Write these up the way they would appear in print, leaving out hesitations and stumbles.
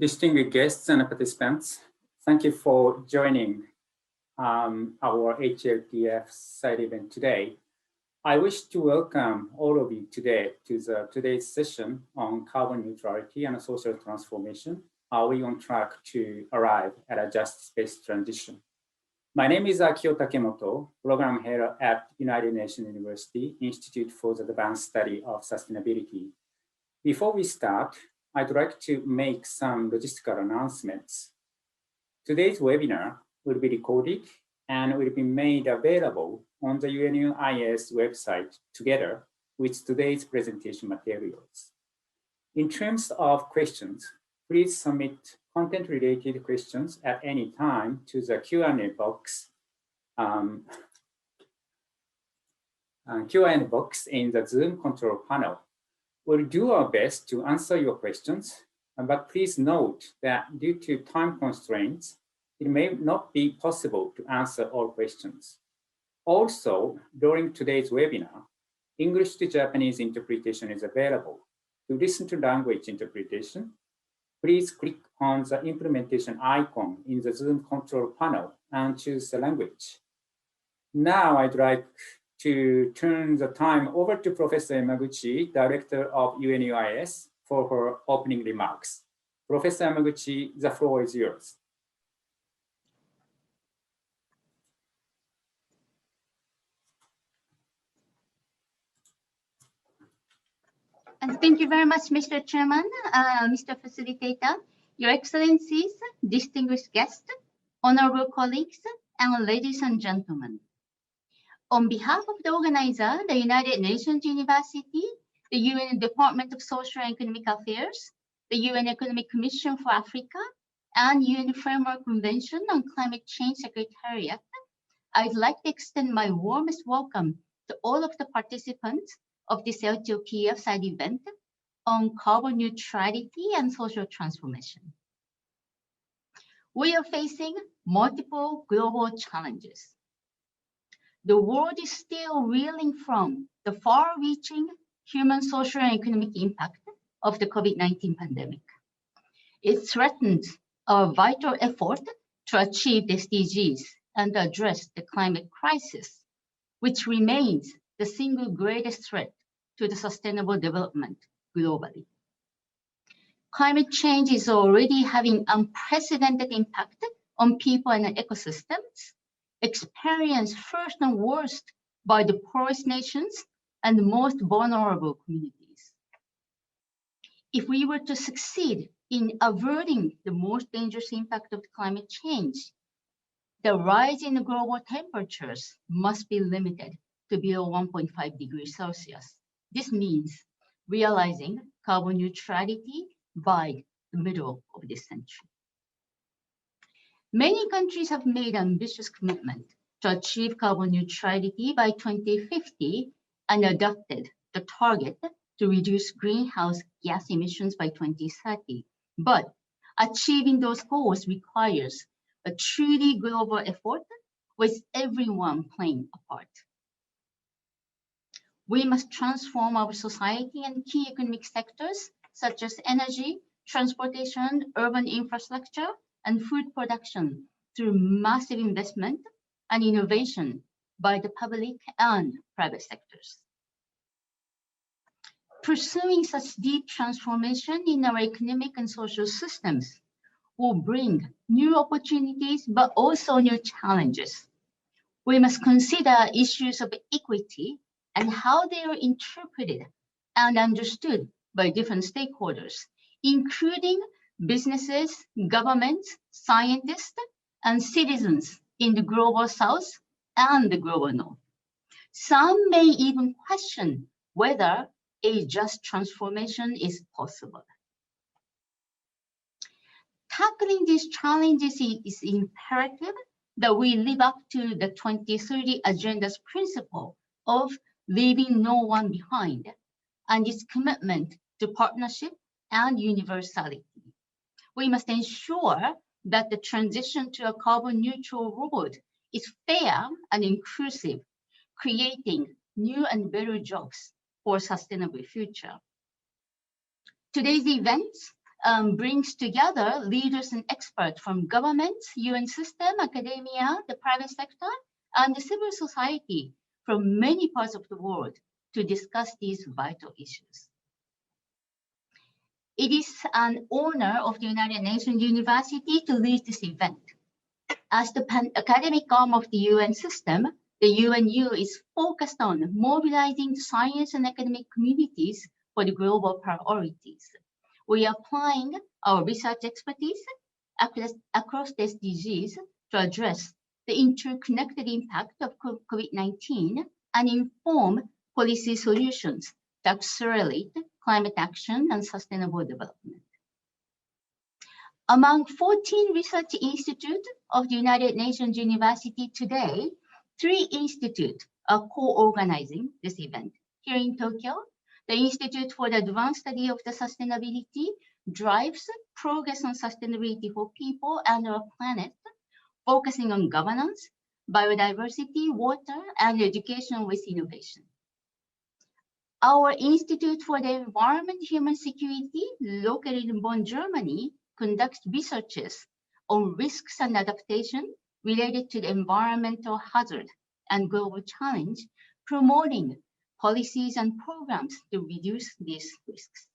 Distinguished guests and participants, thank you for joining our HLPF side event today. I wish to welcome all of you today to today's session on carbon neutrality and social transformation. Are we on track to arrive at a just space transition? My name is Akio Takemoto, Program Head at United Nations University Institute for the Advanced Study of Sustainability. Before we start, I'd like to make some logistical announcements. Today's webinar will be recorded and will be made available on the UNU-IAS website together with today's presentation materials. In terms of questions, please submit content-related questions at any time to the Q&A box in the Zoom control panel. We'll do our best to answer your questions, but please note that due to time constraints, it may not be possible to answer all questions. Also, during today's webinar, English to Japanese interpretation is available. To listen to language interpretation, please click on the implementation icon in the Zoom control panel and choose the language. Now I'd like to turn the time over to Professor Yamaguchi, Director of UNU-IAS, for her opening remarks. Professor Yamaguchi, the floor is yours. And thank you very much, Mr. Chairman, Mr. Facilitator, Your Excellencies, distinguished guests, honorable colleagues, and ladies and gentlemen. On behalf of the organizer, the United Nations University, the UN Department of Social and Economic Affairs, the UN Economic Commission for Africa, and UN Framework Convention on Climate Change Secretariat, I'd like to extend my warmest welcome to all of the participants of this HLPF side event on carbon neutrality and social transformation. We are facing multiple global challenges. The world is still reeling from the far-reaching human, social, and economic impact of the COVID-19 pandemic. It threatens our vital effort to achieve the SDGs and address the climate crisis, which remains the single greatest threat to the sustainable development globally. Climate change is already having unprecedented impact on people and ecosystems, experienced first and worst by the poorest nations and the most vulnerable communities. If we were to succeed in averting the most dangerous impact of climate change, the rise in global temperatures must be limited to below 1.5 degrees Celsius. This means realizing carbon neutrality by the middle of this century. Many countries have made ambitious commitment to achieve carbon neutrality by 2050 and adopted the target to reduce greenhouse gas emissions by 2030. But achieving those goals requires a truly global effort with everyone playing a part. We must transform our society and key economic sectors such as energy, transportation, urban infrastructure, and food production through massive investment and innovation by the public and private sectors. Pursuing such deep transformation in our economic and social systems will bring new opportunities, but also new challenges. We must consider issues of equity and how they are interpreted and understood by different stakeholders, including businesses, governments, scientists, and citizens in the global south and the global north. Some may even question whether a just transformation is possible. Tackling these challenges is imperative that we live up to the 2030 Agenda's principle of leaving no one behind and its commitment to partnership and universality. We must ensure that the transition to a carbon neutral world is fair and inclusive, creating new and better jobs for a sustainable future. Today's events brings together leaders and experts from governments, UN system, academia, the private sector, and the civil society from many parts of the world to discuss these vital issues. It is an honor of the United Nations University to lead this event. As the academic arm of the UN system, the UNU is focused on mobilizing the science and academic communities for the global priorities. We are applying our research expertise across the SDGs to address the interconnected impact of COVID-19 and inform policy solutions to accelerate climate action and sustainable development. Among 14 research institutes of the United Nations University today, 3 institutes are co-organizing this event. Here in Tokyo, the Institute for the Advanced Study of the Sustainability drives progress on sustainability for people and our planet, focusing on governance, biodiversity, water, and education with innovation. Our Institute for the Environment and Human Security, located in Bonn, Germany, conducts researches on risks and adaptation related to the environmental hazard and global challenge, promoting policies and programs to reduce these risks.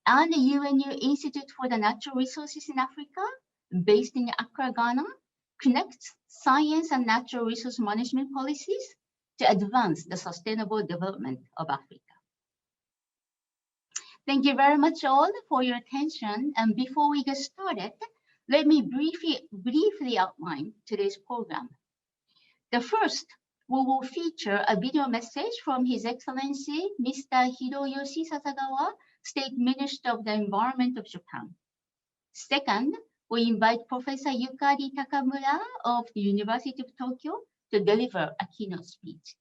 And the UNU Institute for the Natural Resources in Africa, based in Accra, Ghana, connects science and natural resource management policies to advance the sustainable development of Africa. Thank you very much all for your attention. And before we get started, let me briefly outline today's program. The first, we will feature a video message from His Excellency, Mr. Hiroyoshi Sasagawa, State Minister of the Environment of Japan. Second, we invite Professor Yukari Takamura of the University of Tokyo to deliver a keynote speech.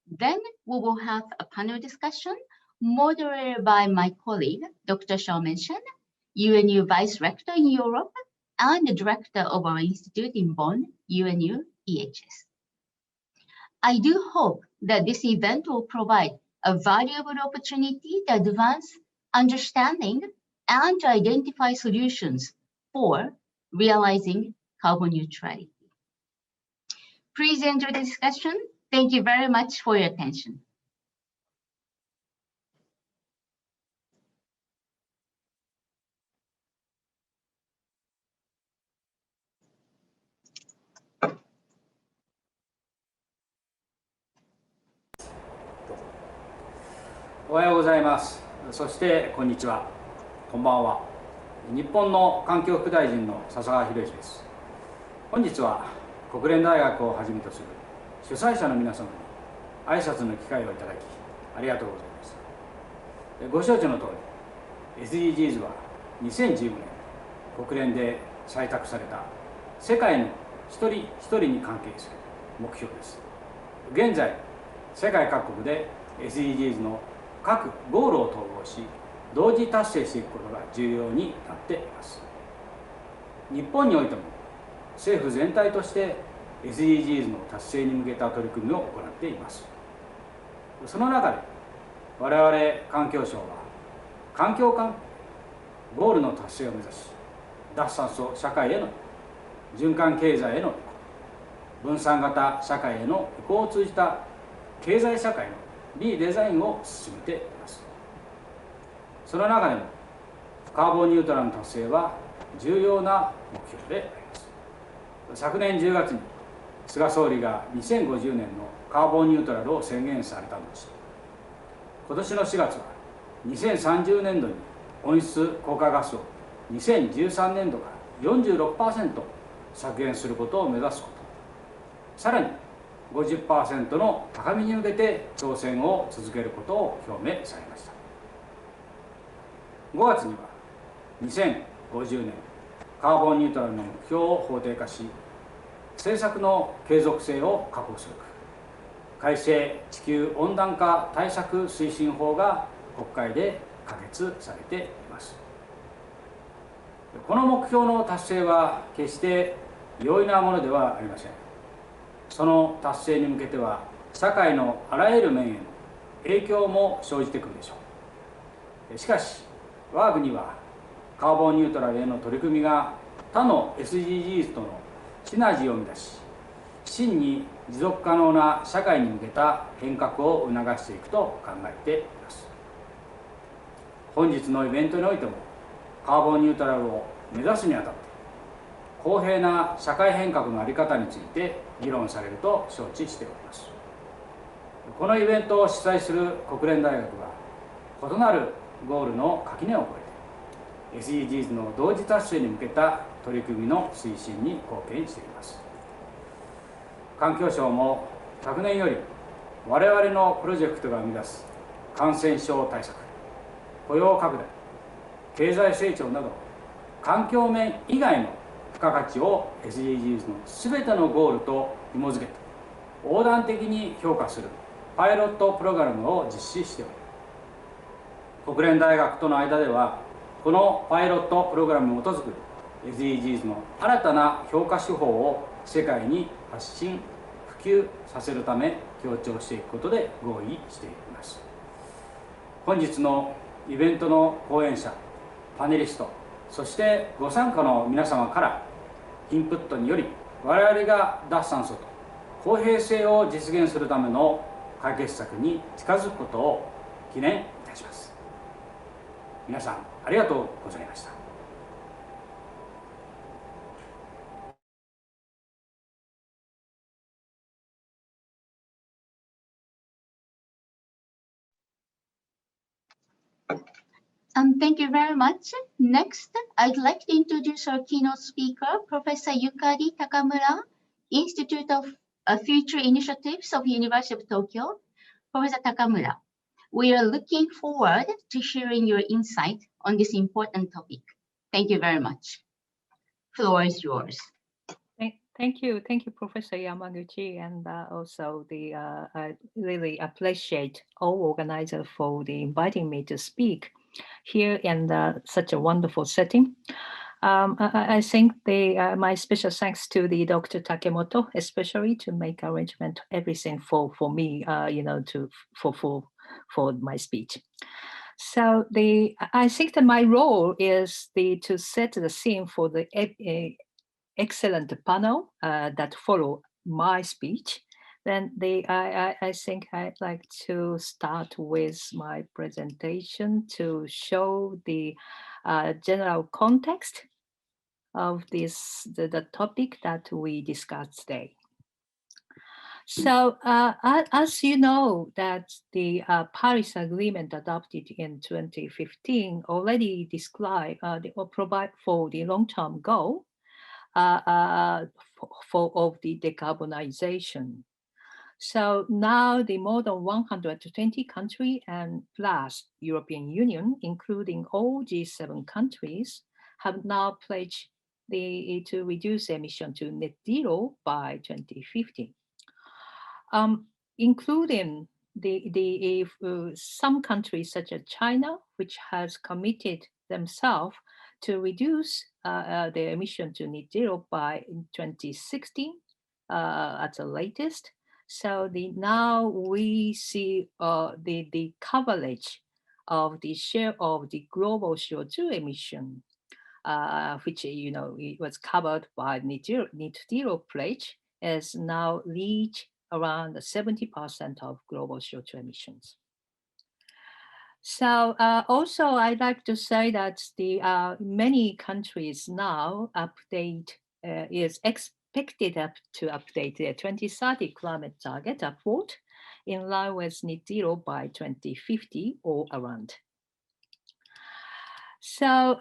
Then we will have a panel discussion moderated by my colleague, Dr. Xiaomen Shen, UNU Vice Rector in Europe and the Director of our institute in Bonn, UNU-EHS. I do hope that this event will provide a valuable opportunity to advance understanding and to identify solutions for realizing carbon neutrality. Please enter the discussion. Thank you very much for your attention.おはようございます。そしてこんにちは。こんばんは。日本の環境副大臣の笹川博之です。本日は国連大学をはじめとする主催者の皆様に挨拶の機会をいただきありがとうございます。ご承知の通り SDGs は2015年国連で採択された世界の一人一人に関係する目標です。現在世界各国で SDGs の各ゴールを統合し同時達成していくことが重要になっています。日本においても政府全体として SDGs の達成に向けた取り組みを行っています。その中で我々環境省は環境ゴールの達成を目指し脱炭素社会への循環経済への移行、分散型社会への移行を通じた経済社会のリデザインを進めています。その中でもカーボンニュートラルの達成は重要な目標であります。昨年10月に菅総理が2050年のカーボンニュートラルを宣言された後、今年の4月は2030年度に温室効果ガスを2013年度から 46% 削減することを目指すこと、さらに 50% の高みに向けて挑戦を続けることを表明されました。5月には2050年カーボンニュートラルの目標を法定化し、政策の継続性を確保する改正地球温暖化対策推進法が国会で可決されています。この目標の達成は決して容易なものではありません。その達成に向けては社会のあらゆる面への影響も生じてくるでしょう。しかし我が国はカーボンニュートラルへの取り組みが他の SDGs とのシナジーを生み出し、真に持続可能な社会に向けた変革を促していくと考えています。本日のイベントにおいても、カーボンニュートラルを目指すにあたって、公平な社会変革の在り方について議論されると承知しております。このイベントを主催する国連大学は、異なるゴールの垣根を越えて、SDGs の同時達成に向けた取り組みの推進に貢献しています。環境省も昨年より、我々のプロジェクトが生み出す感染症対策、雇用拡大、経済成長など、環境面以外の付加価値を SDGs のすべてのゴールと紐づけて、横断的に評価するパイロットプログラムを実施しており、国連大学との間では、このパイロットプログラムに基づく SDGs の新たな評価手法を世界に発信・普及させるため強調していくことで合意しています。本日のイベントの講演者、パネリスト、そしてご参加の皆様からインプットにより、我々が脱炭素と公平性を実現するための解決策に近づくことを記念いたします。皆さんありがとうございました。Thank you very much. Next, I'd like to introduce our keynote speaker, Professor Yukari Takamura, Institute of Future Initiatives of University of Tokyo. Professor Takamura, we are looking forward to hearing your insight on this important topic. Thank you very much. Floor is yours. Thank you, Professor Yamaguchi, and also I really appreciate all organizers for inviting me to speak here in such a wonderful setting. I think my special thanks to the Dr. Takemoto, especially to make arrangement everything for me, for my speech. So I think that my role is to set the scene for the excellent panel that follow my speech. Then I think I'd like to start with my presentation to show the general context of the topic that we discussed today. So as you know, that the Paris Agreement adopted in 2015 already describe or provide for the long-term goal of the decarbonization. So now the more than 120 countries and plus European Union, including all G7 countries, have now pledged to reduce emission to net zero by 2050, including some countries such as China, which has committed themselves to reduce their emission to net zero by 2060 at the latest. So now we see the coverage of the share of the global CO2 emission, which it was covered by net zero pledge, has now reached around 70% of global CO2 emissions. So also I'd like to say that many countries now is expected to update their 2030 climate target upward in line with net zero by 2050 or around. So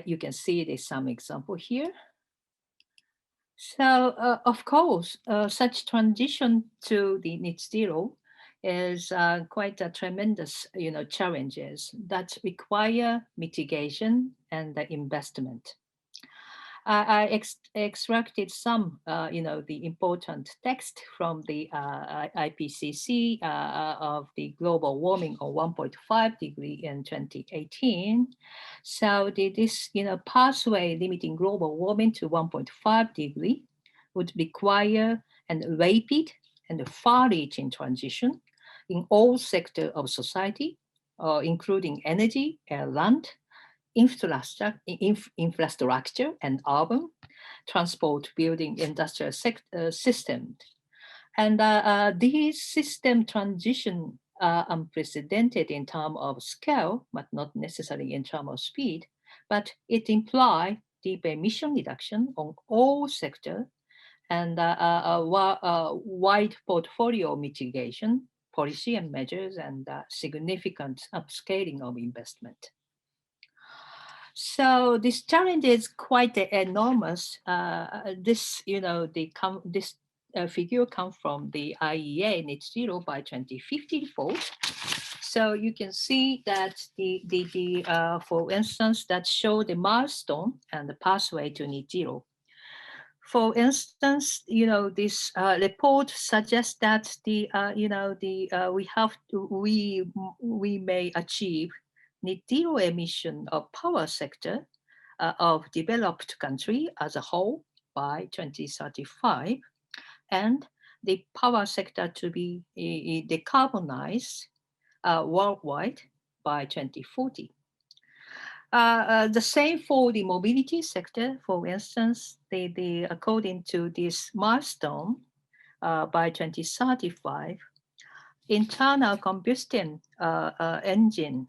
you can see there's some example here. So of course, such transition to the net zero is quite a tremendous, challenges that require mitigation and investment. I extracted some, the important text from the IPCC of the global warming of 1.5 degree in 2018. So this, pathway limiting global warming to 1.5 degree would require a rapid and far-reaching transition in all sectors of society, including energy, land, infrastructure and urban, transport, building, industrial systems. And these system transition are unprecedented in terms of scale, but not necessarily in terms of speed. But it implies deep emission reduction on all sectors and a wide portfolio mitigation, policy and measures, and significant upscaling of investment. So this challenge is quite enormous. This figure comes from the IEA net zero by 2050 report. So you can see that for instance, that show the milestone and the pathway to net zero. For instance, this report suggests that we may achieve net zero emission of power sector of developed country as a whole by 2035, and the power sector to be decarbonized worldwide by 2040. The same for the mobility sector. For instance, according to this milestone, by 2035, internal combustion engine,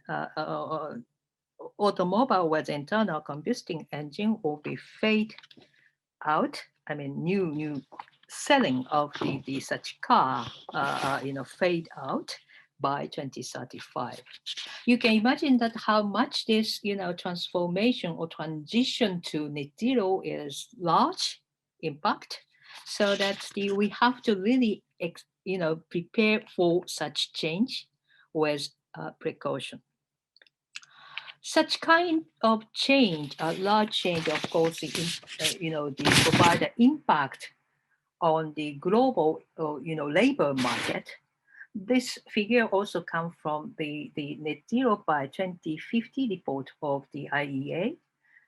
automobile with internal combustion engine will be fade out. I mean, new selling of the such car, fade out by 2035. You can imagine that how much this, transformation or transition to net zero is large impact, so that we have to really, prepare for such change with precaution. Such kind of change, a large change, of course, provide an impact on the global, labor market. This figure also comes from the net zero by 2050 report of the IEA.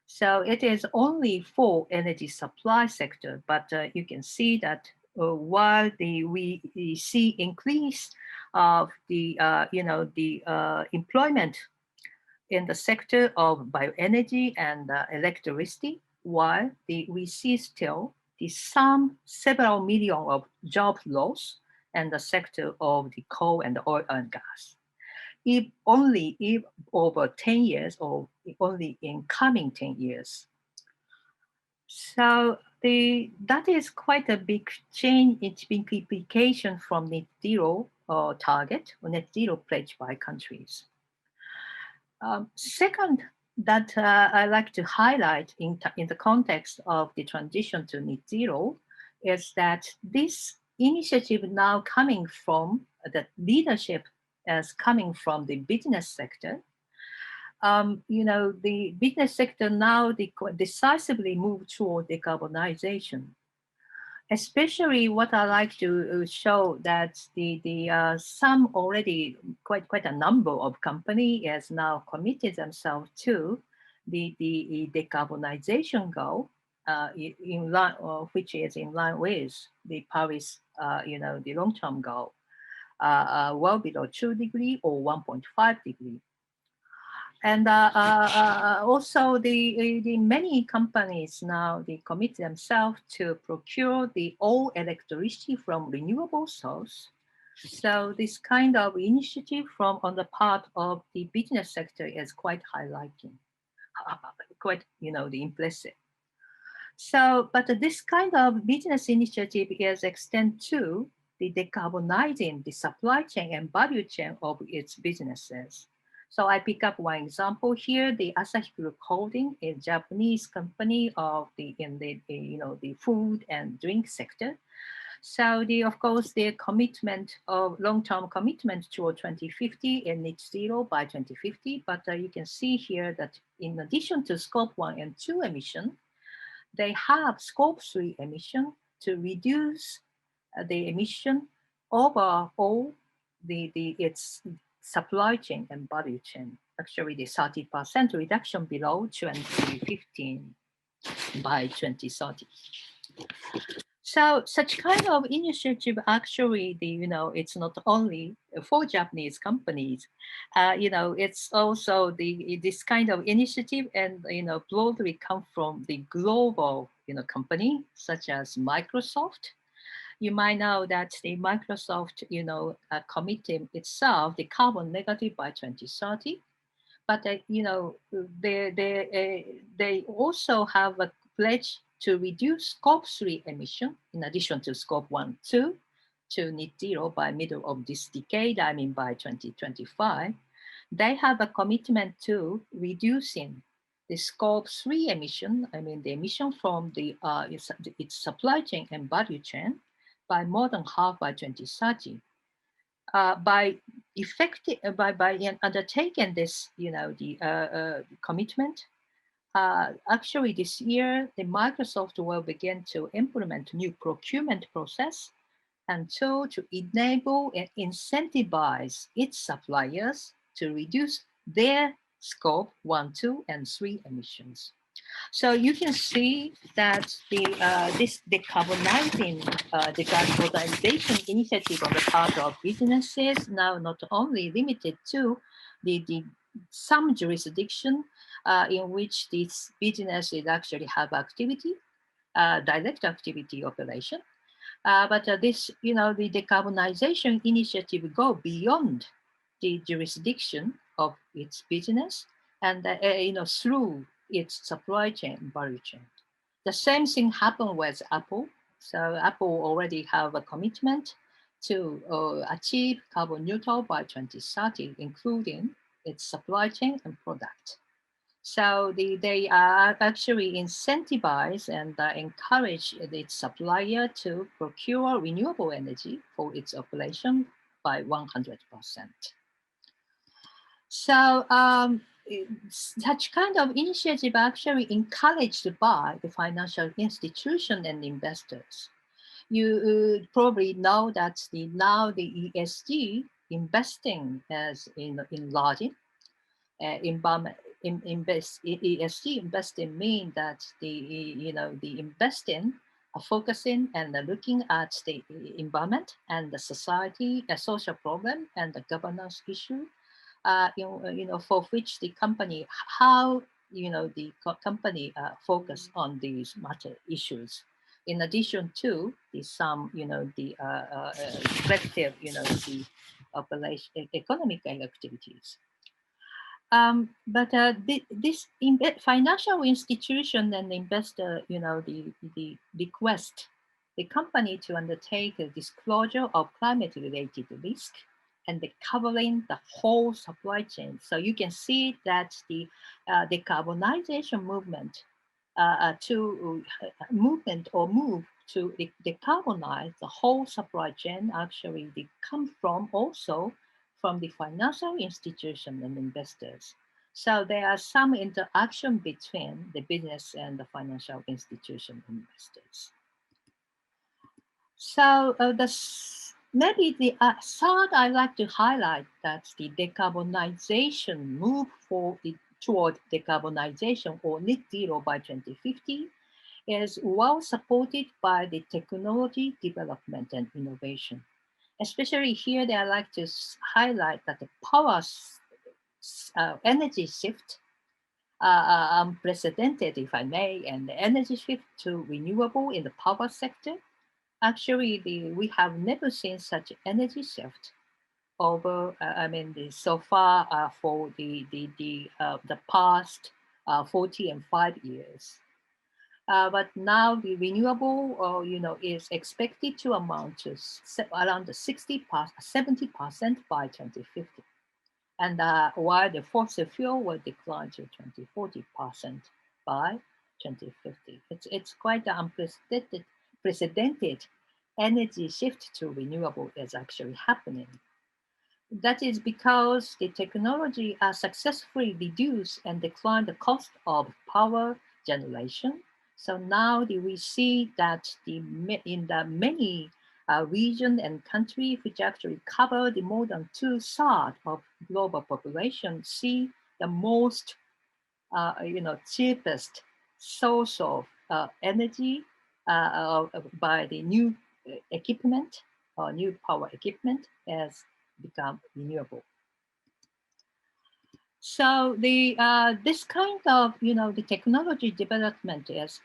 So it is only for energy supply sector, but you can see that while we see increase of the employment in the sector of bioenergy and electricity, while we see still several million of job loss and the sector of the coal and oil and gas. If over 10 years or only in coming 10 years. So that is quite a big change in implication from net zero target or net zero pledge by countries. Second, that I like to highlight in the context of the transition to net zero is that this initiative now coming from the leadership as coming from the business sector. The business sector now decisively move toward decarbonization. Especially what I like to show that some already quite a number of companies has now committed themselves to the decarbonization goal, in line, which is in line with the Paris, the long-term goal, well below 2 degrees or 1.5 degrees. And also the many companies now, they commit themselves to procure the all electricity from renewable source. So this kind of initiative on the part of the business sector is quite highlighting, quite, the impressive. So, but this kind of business initiative is extended to the decarbonizing the supply chain and value chain of its businesses. So I pick up one example here. The Asahi Group Holding, a Japanese company in the food and drink sector. So of course, their commitment of long-term commitment toward 2050 and net zero by 2050. But you can see here that in addition to scope 1 and 2 emission, they have scope 3 emission to reduce the emission over all its supply chain and value chain. Actually, the 30% reduction below 2015 by 2030. So such kind of initiative actually, it's not only for Japanese companies, it's also this kind of initiative and, broadly come from the global, company such as Microsoft. You might know that the Microsoft, committed itself the carbon negative by 2030. But they also have a pledge to reduce scope 3 emission in addition to scope 1, 2 to net zero by middle of this decade, I mean by 2025. They have a commitment to reducing the scope 3 emission, I mean the emission from its supply chain and value chain by more than half by 2030. By undertaking this, commitment, actually this year, the Microsoft will begin to implement new procurement process and so to enable and incentivize its suppliers to reduce their scope 1, 2, and 3 emissions. So you can see that this decarbonization initiative on the part of businesses now not only limited to some jurisdiction in which these businesses actually have activity, direct activity operation, but the decarbonization initiative go beyond the jurisdiction of its business and through its supply chain, value chain. The same thing happened with Apple. So Apple already have a commitment to achieve carbon neutral by 2030, including its supply chain and product. So they are actually incentivize and encourage its supplier to procure renewable energy for its operation by 100%. So such kind of initiative actually encouraged by the financial institution and investors. You probably know that now the ESG investing is enlarging. ESG investing mean that the investing are focusing and looking at the environment and the society, the social problem and the governance issue. For which the company, how the company focus on these matter issues, in addition to some collective the operation economic activities. But this financial institution and investor, the request the company to undertake a disclosure of climate-related risk and covering the whole supply chain. So you can see that the decarbonization movement move to decarbonize the whole supply chain actually they come from also from the financial institution and investors. So there are some interaction between the business and the financial institution investors. So maybe the third I'd like to highlight that the decarbonization move toward decarbonization or net zero by 2050 is well supported by the technology development and innovation. Especially here, I'd like to highlight that the power energy shift, unprecedented, if I may, and the energy shift to renewable in the power sector. Actually, we have never seen such energy shift over, so far for the past 45 years. But now the renewable, is expected to amount to around 70% by 2050. And while the fossil fuel will decline to 40% by 2050. It's quite an unprecedented energy shift to renewable is actually happening. That is because the technology has successfully reduced and declined the cost of power generation. So now we see that in the many region and country which actually cover the more than 2/3 of global population see the most cheapest source of energy by the new equipment or new power equipment has become renewable. So the this kind of the technology development is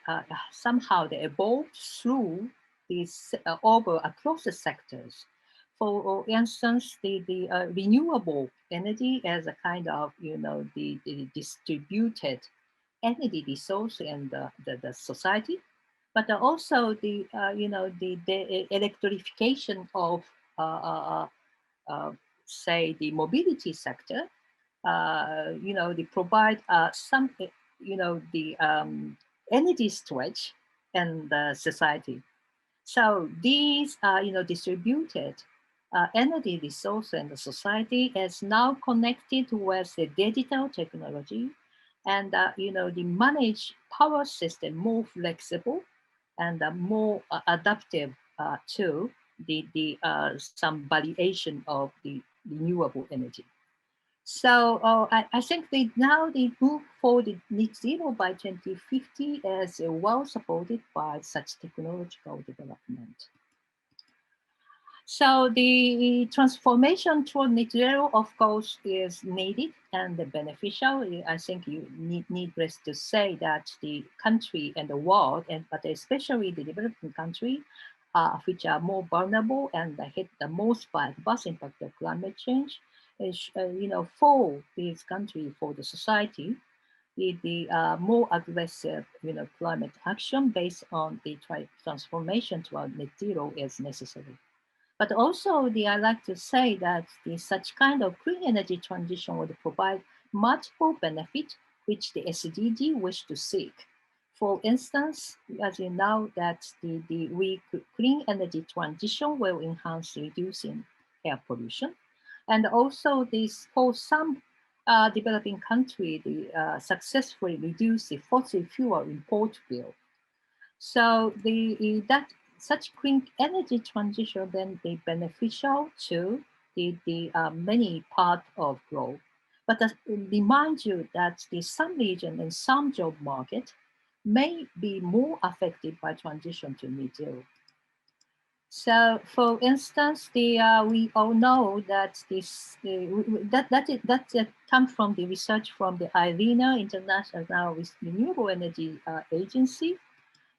somehow they evolved through these over across the sectors. For instance, the renewable energy as a kind of the distributed energy resource in the society, but also the the electrification of say the mobility sector. They provide some, the energy storage in the society. So these, distributed energy resource in the society is now connected with the digital technology, and the managed power system more flexible and more adaptive to the some variation of the renewable energy. So I think now the move for the net zero by 2050 is well supported by such technological development. So the transformation toward net zero, of course, is needed and beneficial. I think you needless to say that the country and the world, but especially the developing country, which are more vulnerable and hit the most by adverse impact of climate change, is, for this country, for the society, the more aggressive, climate action based on the transformation toward net zero is necessary. But also, I like to say that such kind of clean energy transition would provide multiple benefits which the SDG wish to seek. For instance, as you know, that the clean energy transition will enhance reducing air pollution, and also this for some developing country, successfully reduce the fossil fuel import bill. So that such clean energy transition then be beneficial to the many part of globe. But remind you that some region and some job market may be more affected by transition to net zero. So, for instance, we all know that that comes from the research from the IRENA, International Renewable Energy Agency.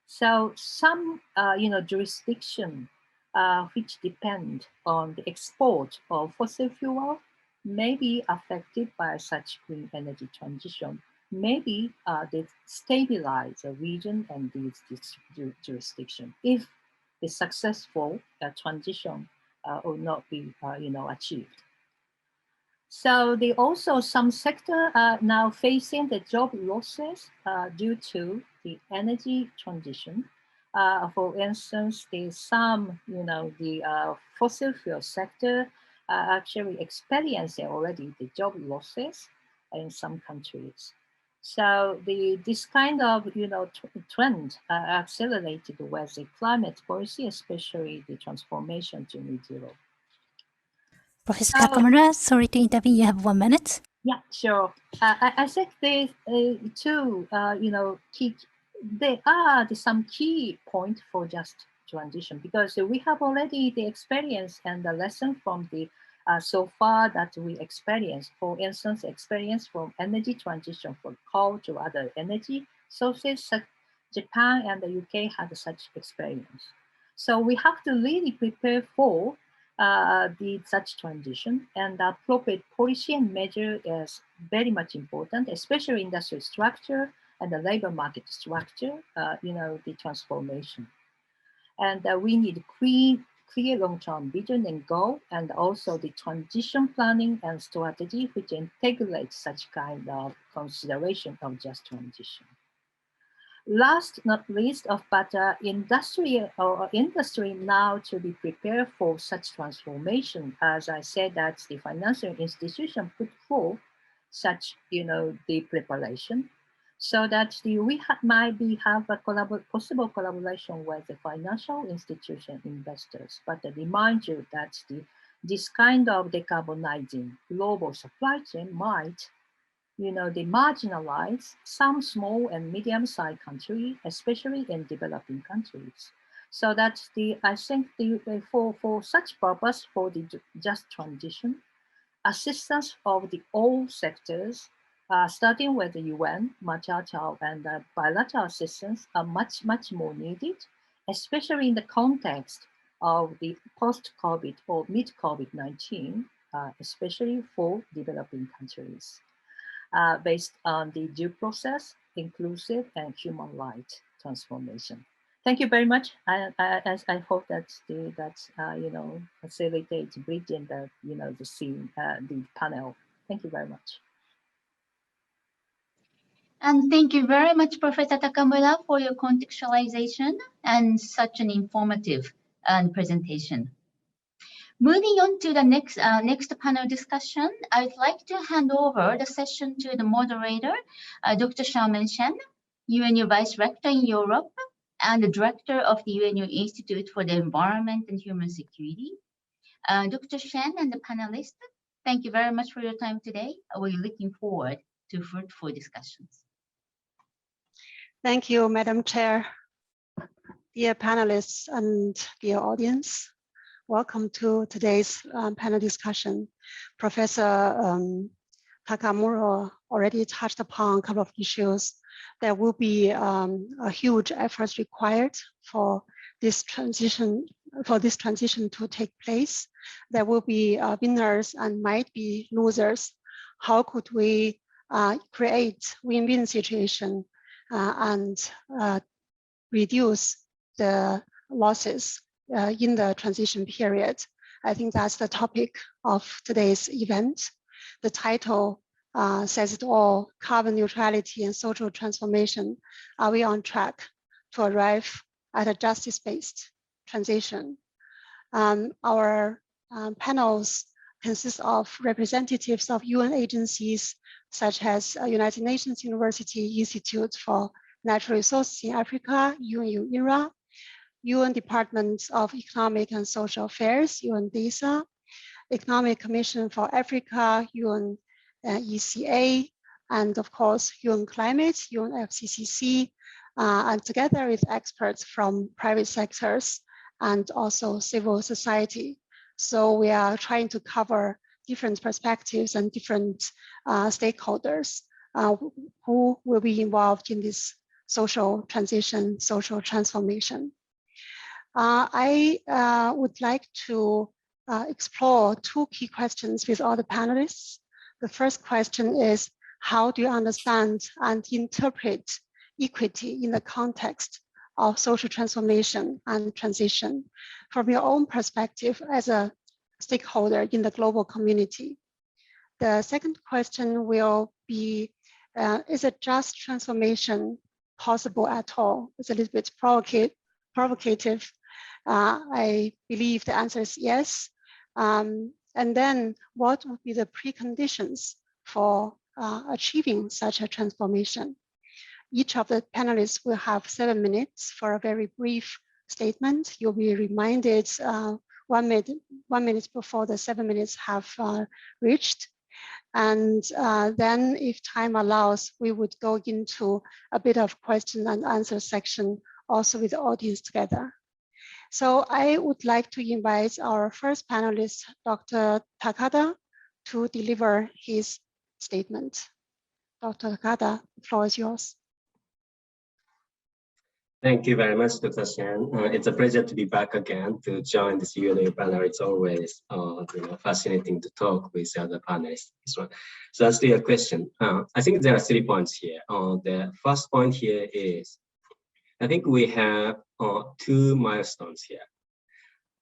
So some, jurisdiction which depend on the export of fossil fuel may be affected by such clean energy transition. Maybe they stabilize the region and this jurisdiction if the successful transition will not be, achieved. So also some sector are now facing the job losses due to the energy transition. For instance, some, the fossil fuel sector actually experiencing already the job losses in some countries. So this kind of, trend accelerated with the climate policy, especially the transformation to net zero. Professor Takamura, sorry to intervene. You have 1 minute. Yeah, sure. I think they two, there are some key point for just transition, because we have already the experience and the lesson from the so far that we experienced. For instance, experience from energy transition from coal to other energy sources. Japan and the UK had such experience. So we have to really prepare for such transition, and the appropriate policy and measure is very much important, especially industrial structure and the labor market structure, the transformation. And we need clear long-term vision and goal, and also the transition planning and strategy which integrates such kind of consideration of just transition. Last not least, but industry now to be prepared for such transformation. As I said, that the financial institution put forth such, the preparation, so that we might have a possible collaboration with the financial institution investors. But I remind you that this kind of decarbonizing global supply chain might the marginalized, some small and medium-sized countries, especially in developing countries. So that's I think for such purpose, for the just transition, assistance of the all sectors, starting with the UN, multilateral and bilateral assistance are much more needed, especially in the context of the post-COVID or mid-COVID-19, especially for developing countries, based on the due process, inclusive and human rights transformation. Thank you very much. I hope that facilitates bridging the the panel. Thank you very much. And thank you very much, Professor Takamura, for your contextualization and such an informative presentation. Moving on to the next panel discussion, I'd like to hand over the session to the moderator, Dr. Xiaomen Shen, UNU Vice Rector in Europe and the Director of the UNU Institute for the Environment and Human Security. Dr. Shen and the panelists, thank you very much for your time today. We're looking forward to fruitful discussions. Thank you, Madam Chair. Dear panelists and dear audience, welcome to today's panel discussion. Professor Takamura already touched upon a couple of issues. There will be a huge effort required for this transition to take place. There will be winners and might be losers. How could we create win-win situation and reduce the losses in the transition period? I think that's the topic of today's event. The title says it all: carbon neutrality and social transformation. Are we on track to arrive at a justice-based transition? Our panels consist of representatives of UN agencies such as United Nations University Institute for Natural Resources in Africa, UNU-INRA, UN Department of Economic and Social Affairs, DESA, Economic Commission for Africa, UNFCCC, and of course, UN Climate, UNFCCC, and together with experts from private sectors and also civil society. So we are trying to cover different perspectives and different stakeholders who will be involved in this social transition, social transformation. I would like to explore two key questions with all the panelists. The first question is, how do you understand and interpret equity in the context of social transformation and transition from your own perspective as a stakeholder in the global community? The second question will be, is a just transformation possible at all? It's a little bit provocative. I believe the answer is yes. And then what would be the preconditions for achieving such a transformation? Each of the panelists will have 7 minutes for a very brief statement. You'll be reminded 1 minute before the 7 minutes have reached. And then if time allows, we would go into a bit of question and answer section also with the audience together. So I would like to invite our first panelist, Dr. Takada, to deliver his statement. Dr. Takada, the floor is yours. Thank you very much, Dr. Shen. It's a pleasure to be back again to join this UNU panel. It's always fascinating to talk with other panelists. So that's the question. I think there are 3 points here. The first point here is, I think we have 2 milestones here.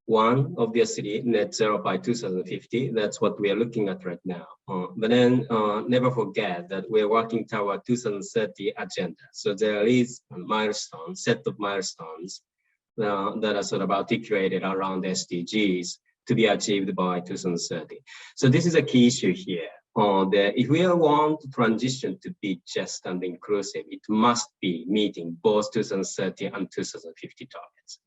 One, obviously, net zero by 2050. That's what we are looking at right now. But then never forget that we're working toward 2030 agenda. So there is a milestone, set of milestones that are sort of articulated around SDGs to be achieved by 2030. So this is a key issue here. If we want transition to be just and inclusive, it must be meeting both 2030 and 2050 targets.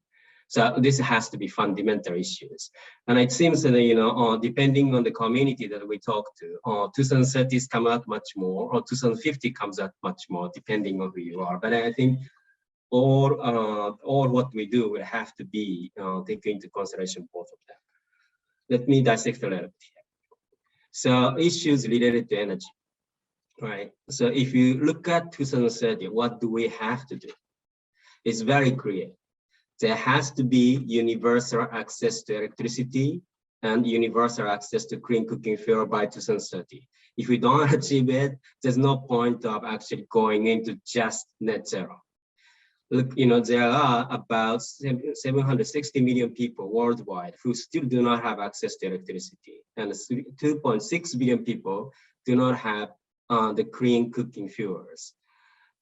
So this has to be fundamental issues. And it seems that, depending on the community that we talk to, 2030s come out much more, or 2050 comes out much more, depending on who you are. But I think all what we do will have to be taking into consideration both of them. Let me dissect a little bit here. So issues related to energy, right? So if you look at 2030, what do we have to do? It's very clear. There has to be universal access to electricity and universal access to clean cooking fuel by 2030. If we don't achieve it, there's no point of actually going into just net zero. Look, there are about 760 million people worldwide who still do not have access to electricity, and 2.6 billion people do not have the clean cooking fuels.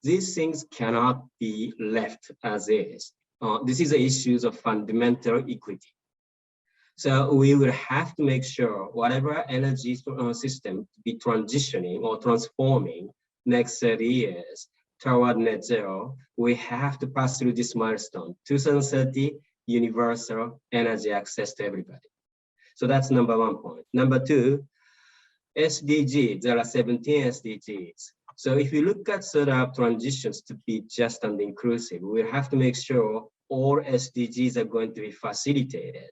These things cannot be left as is. This is the issues of fundamental equity. So we will have to make sure whatever energy system be transitioning or transforming next 30 years toward net zero, we have to pass through this milestone, 2030, universal energy access to everybody. So that's number one point. Number two, SDGs, there are 17 SDGs. So if you look at sort of transitions to be just and inclusive, we have to make sure all SDGs are going to be facilitated.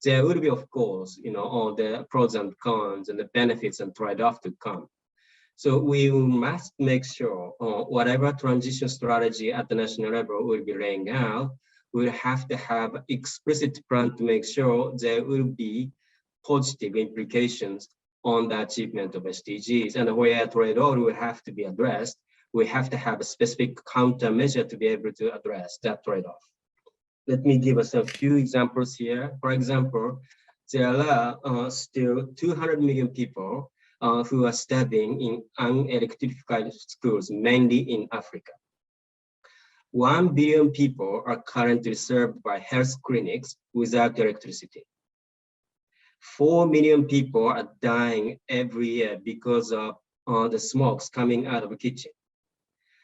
There will be, of course, all the pros and cons and the benefits and trade-off to come. So we must make sure whatever transition strategy at the national level will be laying out, we'll have to have explicit plan to make sure there will be positive implications on the achievement of SDGs. And where trade-off will have to be addressed, we have to have a specific countermeasure to be able to address that trade-off. Let me give us a few examples here. For example, there are still 200 million people who are studying in unelectrified schools, mainly in Africa. 1 billion people are currently served by health clinics without electricity. 4 million people are dying every year because of the smokes coming out of the kitchen.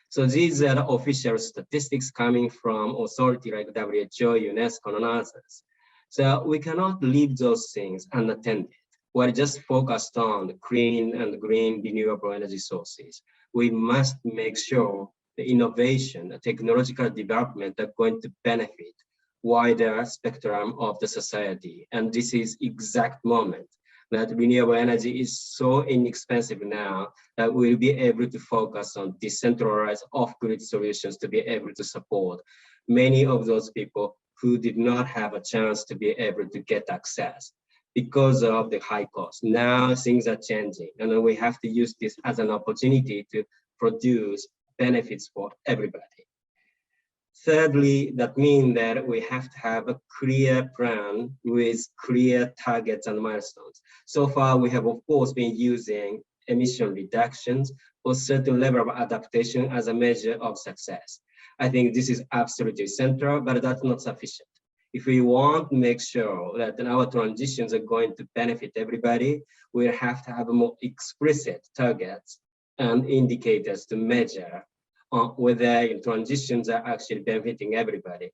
So these are the official statistics coming from authorities like WHO, UNESCO, and others. So we cannot leave those things unattended. We're just focused on the clean and green renewable energy sources. We must make sure the innovation, the technological development are going to benefit wider spectrum of the society. And this is exact moment that renewable energy is so inexpensive now that we'll be able to focus on decentralized off-grid solutions to be able to support many of those people who did not have a chance to be able to get access because of the high cost. Now things are changing, and we have to use this as an opportunity to produce benefits for everybody. Thirdly, that means that we have to have a clear plan with clear targets and milestones. So far, we have, of course, been using emission reductions or certain level of adaptation as a measure of success. I think this is absolutely central, but that's not sufficient. If we want to make sure that our transitions are going to benefit everybody, we have to have more explicit targets and indicators to measure whether transitions are actually benefiting everybody.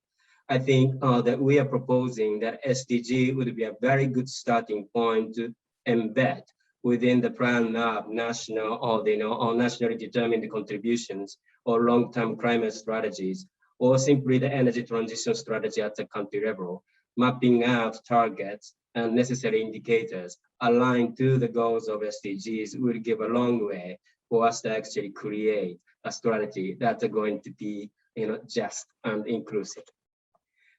I think that we are proposing that SDG would be a very good starting point to embed within the plan of national or nationally determined contributions or long-term climate strategies, or simply the energy transition strategy at the country level, mapping out targets and necessary indicators aligned to the goals of SDGs will give a long way for us to actually create a strategy that's going to be just and inclusive.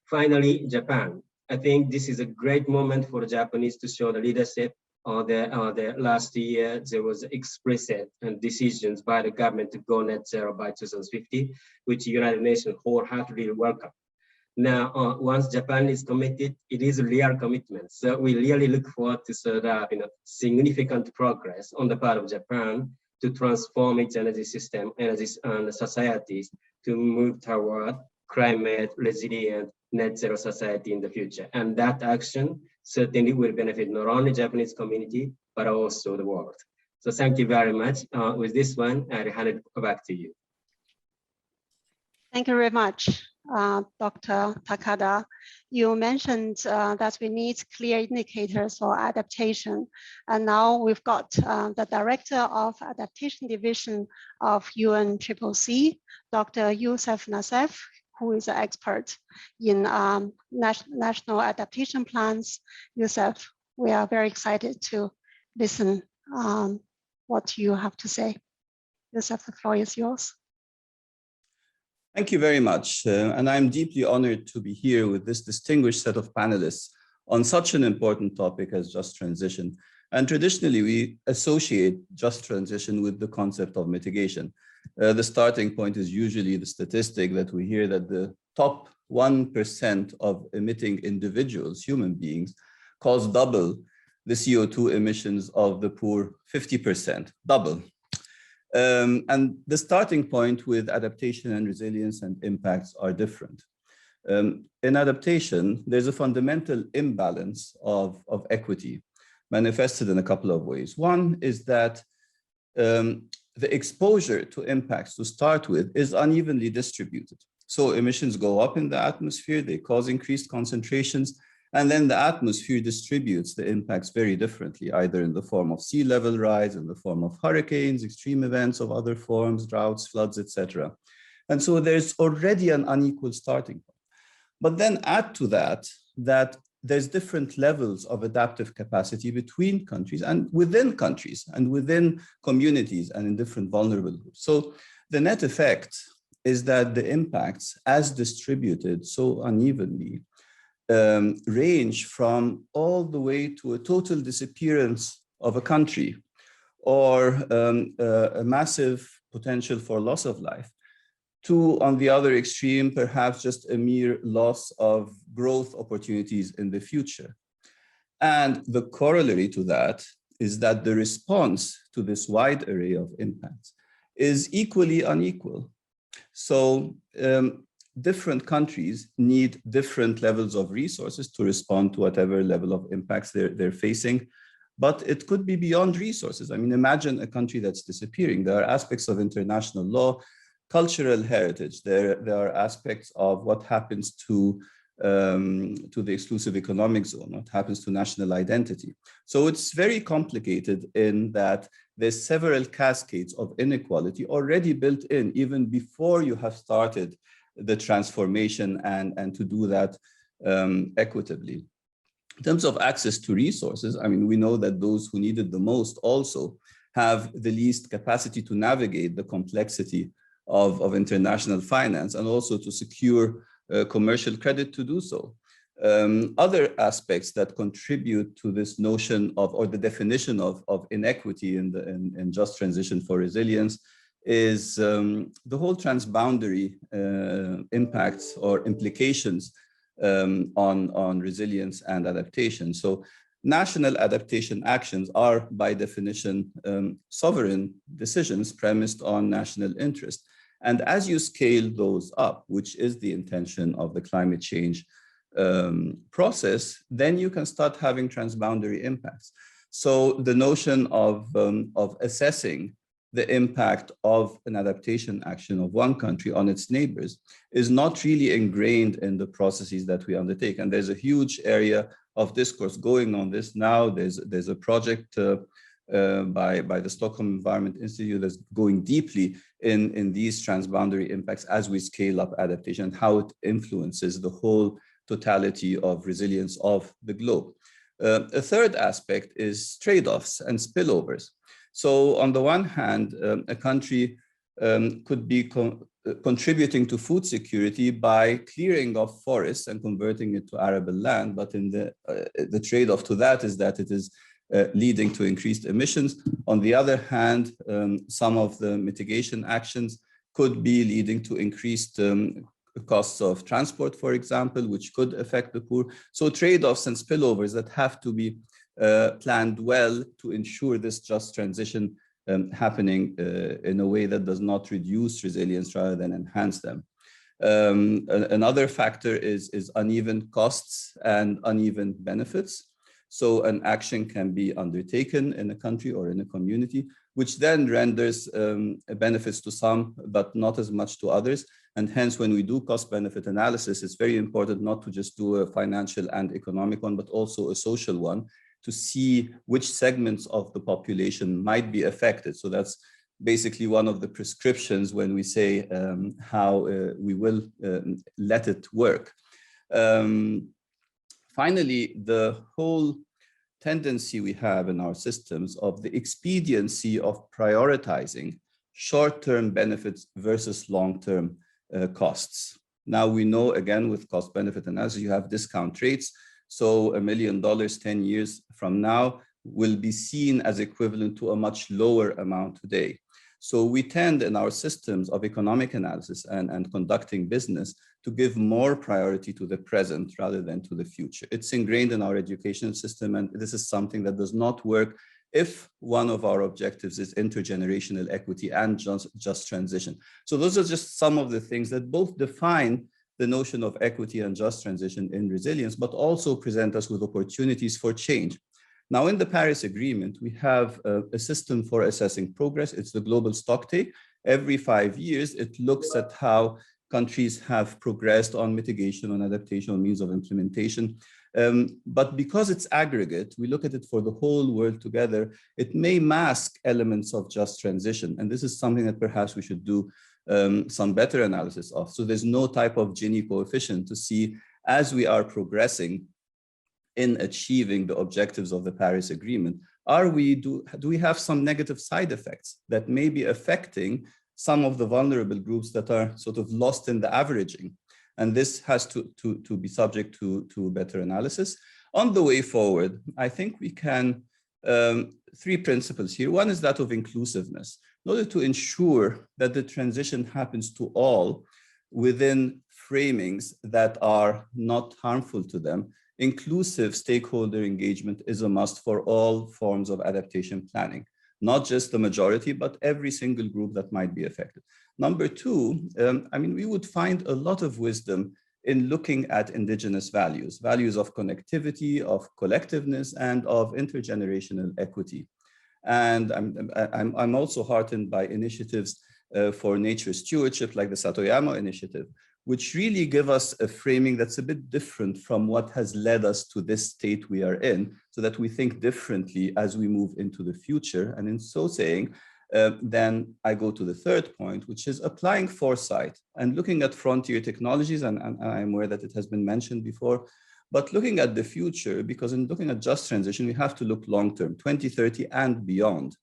Finally, Japan. I think this is a great moment for the Japanese to show the leadership. The last year, there was explicit decisions by the government to go net zero by 2050, which the United Nations wholeheartedly welcome. Now, once Japan is committed, it is a real commitment. So we really look forward to sort of significant progress on the part of Japan to transform its energy system, energies, and societies to move toward climate resilient net zero society in the future. And that action certainly will benefit not only Japanese community, but also the world. So thank you very much. With this one, I'll hand it back to you. Thank you very much. Dr. Takada, you mentioned that we need clear indicators for adaptation. And now we've got the Director of Adaptation Division of UNFCCC, Dr. Youssef Nassef, who is an expert in national adaptation plans. Youssef, we are very excited to listen what you have to say. Youssef, the floor is yours. Thank you very much. And I'm deeply honored to be here with this distinguished set of panelists on such an important topic as just transition. And traditionally, we associate just transition with the concept of mitigation. The starting point is usually the statistic that we hear that the top 1% of emitting individuals, human beings, cause double the CO2 emissions of the poor 50%, double. And the starting point with adaptation and resilience and impacts are different. In adaptation, there's a fundamental imbalance of equity manifested in a couple of ways. One is that the exposure to impacts to start with is unevenly distributed. So emissions go up in the atmosphere, they cause increased concentrations, and then the atmosphere distributes the impacts very differently, either in the form of sea level rise, in the form of hurricanes, extreme events of other forms, droughts, floods, etc. And so there's already an unequal starting point. But then add to that, that there's different levels of adaptive capacity between countries and within communities and in different vulnerable groups. So the net effect is that the impacts as distributed so unevenly range from all the way to a total disappearance of a country or a massive potential for loss of life to, on the other extreme, perhaps just a mere loss of growth opportunities in the future. And the corollary to that is that the response to this wide array of impacts is equally unequal. So different countries need different levels of resources to respond to whatever level of impacts they're facing, but it could be beyond resources. I mean, imagine a country that's disappearing. There are aspects of international law, cultural heritage. There are aspects of what happens to the exclusive economic zone, what happens to national identity. So it's very complicated in that there's several cascades of inequality already built in even before you have started the transformation and to do that equitably. In terms of access to resources, I mean, we know that those who need it the most also have the least capacity to navigate the complexity of international finance and also to secure commercial credit to do so. Other aspects that contribute to this notion of, or the definition of inequity in just transition for resilience is the whole transboundary impacts or implications on resilience and adaptation. So national adaptation actions are by definition sovereign decisions premised on national interest. And as you scale those up, which is the intention of the climate change process, then you can start having transboundary impacts. So the notion of assessing the impact of an adaptation action of one country on its neighbors is not really ingrained in the processes that we undertake. And there's a huge area of discourse going on this now. There's a project by the Stockholm Environment Institute that's going deeply in these transboundary impacts as we scale up adaptation, how it influences the whole totality of resilience of the globe. A third aspect is trade-offs and spillovers. So on the one hand, a country could be contributing to food security by clearing of forests and converting it to arable land. But in the trade-off to that is that it is leading to increased emissions. On the other hand, some of the mitigation actions could be leading to increased costs of transport, for example, which could affect the poor. So trade-offs and spillovers that have to be planned well to ensure this just transition happening in a way that does not reduce resilience rather than enhance them. Another factor is uneven costs and uneven benefits. So an action can be undertaken in a country or in a community, which then renders benefits to some, but not as much to others. And hence, when we do cost-benefit analysis, it's very important not to just do a financial and economic one, but also a social one to see which segments of the population might be affected. So that's basically one of the prescriptions when we say how we will let it work. Finally, the whole tendency we have in our systems of the expediency of prioritizing short-term benefits versus long-term costs. Now we know, again, with cost-benefit analysis, you have discount rates. So $1 million 10 years from now will be seen as equivalent to a much lower amount today. So we tend in our systems of economic analysis and conducting business to give more priority to the present rather than to the future. It's ingrained in our education system, and this is something that does not work if one of our objectives is intergenerational equity and just transition. So those are just some of the things that both define the notion of equity and just transition in resilience, but also present us with opportunities for change. Now, in the Paris Agreement, we have a system for assessing progress. It's the global stocktake. Every 5 years, it looks at how countries have progressed on mitigation, on adaptation, on means of implementation. But because it's aggregate, we look at it for the whole world together, it may mask elements of just transition. And this is something that perhaps we should do some better analysis of. So there's no type of Gini coefficient to see as we are progressing in achieving the objectives of the Paris Agreement, do we have some negative side effects that may be affecting some of the vulnerable groups that are sort of lost in the averaging? And this has to be subject to better analysis. On the way forward, I think we can, 3 principles here. One is that of inclusiveness. In order to ensure that the transition happens to all within framings that are not harmful to them, inclusive stakeholder engagement is a must for all forms of adaptation planning, not just the majority, but every single group that might be affected. Number 2, I mean, we would find a lot of wisdom in looking at indigenous values, values of connectivity, of collectiveness, and of intergenerational equity. And I'm also heartened by initiatives for nature stewardship, like the Satoyama initiative, which really give us a framing that's a bit different from what has led us to this state we are in, so that we think differently as we move into the future. And in so saying, then I go to the 3rd point, which is applying foresight and looking at frontier technologies. And I'm aware that it has been mentioned before, but looking at the future, because in looking at just transition, we have to look long-term, 2030 and beyond.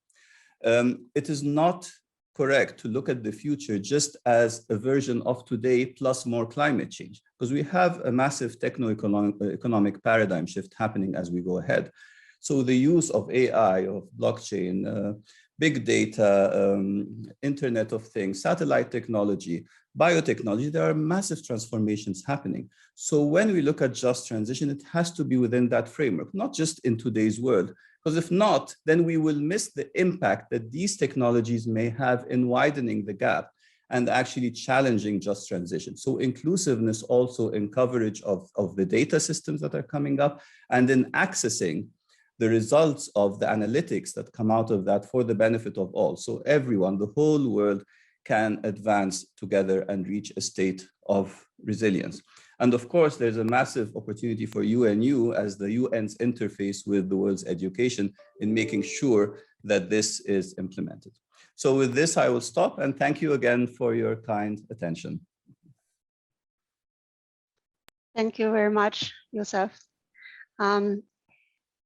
It is not correct to look at the future just as a version of today plus more climate change, because we have a massive techno-economic paradigm shift happening as we go ahead. So the use of AI, of blockchain, big data, Internet of Things, satellite technology, biotechnology, there are massive transformations happening. So when we look at just transition, it has to be within that framework, not just in today's world, because if not, then we will miss the impact that these technologies may have in widening the gap and actually challenging just transition. So inclusiveness also in coverage of the data systems that are coming up and in accessing the results of the analytics that come out of that for the benefit of all. So everyone, the whole world, can advance together and reach a state of resilience. And of course, there's a massive opportunity for UNU as the UN's interface with the world's education in making sure that this is implemented. So with this, I will stop and thank you again for your kind attention. Thank you very much, Yusuf.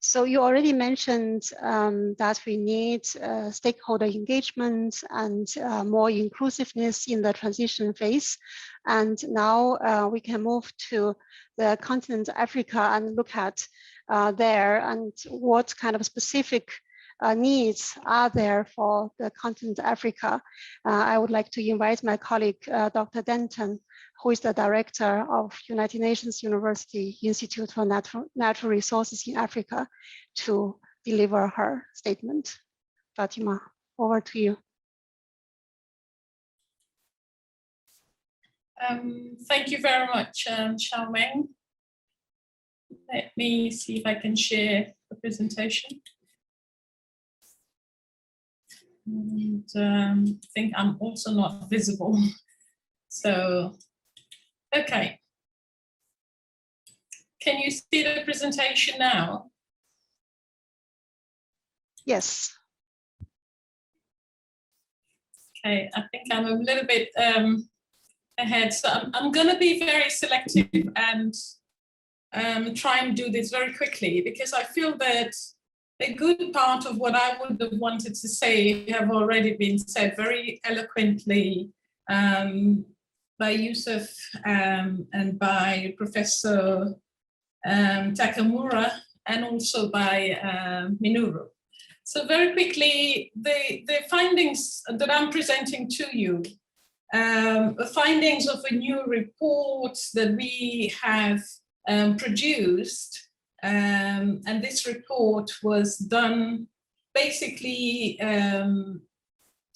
So you already mentioned that we need stakeholder engagement and more inclusiveness in the transition phase. And now we can move to the continent Africa and look at there and what kind of specific needs are there for the continent Africa. I would like to invite my colleague, Dr. Denton, who is the director of United Nations University Institute for Natural Resources in Africa, to deliver her statement. Fatima, over to you. Thank you very much, Xiaomeng. Let me see if I can share the presentation. And I think I'm also not visible. So, okay. Can you see the presentation now? Yes. Okay, I think I'm a little bit ahead. So I'm going to be very selective and try and do this very quickly, because I feel that a good part of what I would have wanted to say have already been said very eloquently by Yusuf and by Professor Takamura, and also by Minoru. So very quickly, the findings that I'm presenting to you, the findings of a new report that we have produced, and this report was done basically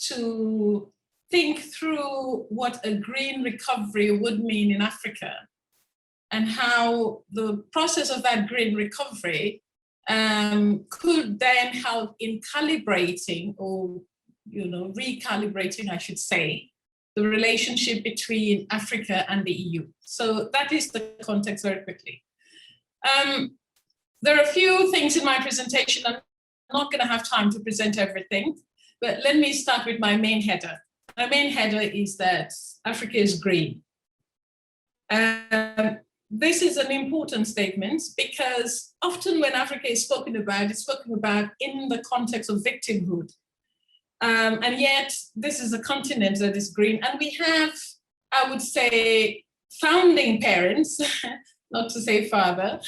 to think through what a green recovery would mean in Africa, and how the process of that green recovery could then help in calibrating, or recalibrating, I should say, the relationship between Africa and the EU. So that is the context very quickly. There are a few things in my presentation. I'm not going to have time to present everything, but let me start with my main header. My main header is that Africa is green. This is an important statement, because often when Africa is spoken about, it's spoken about in the context of victimhood. And yet this is a continent that is green. And we have, I would say, founding parents, not to say father,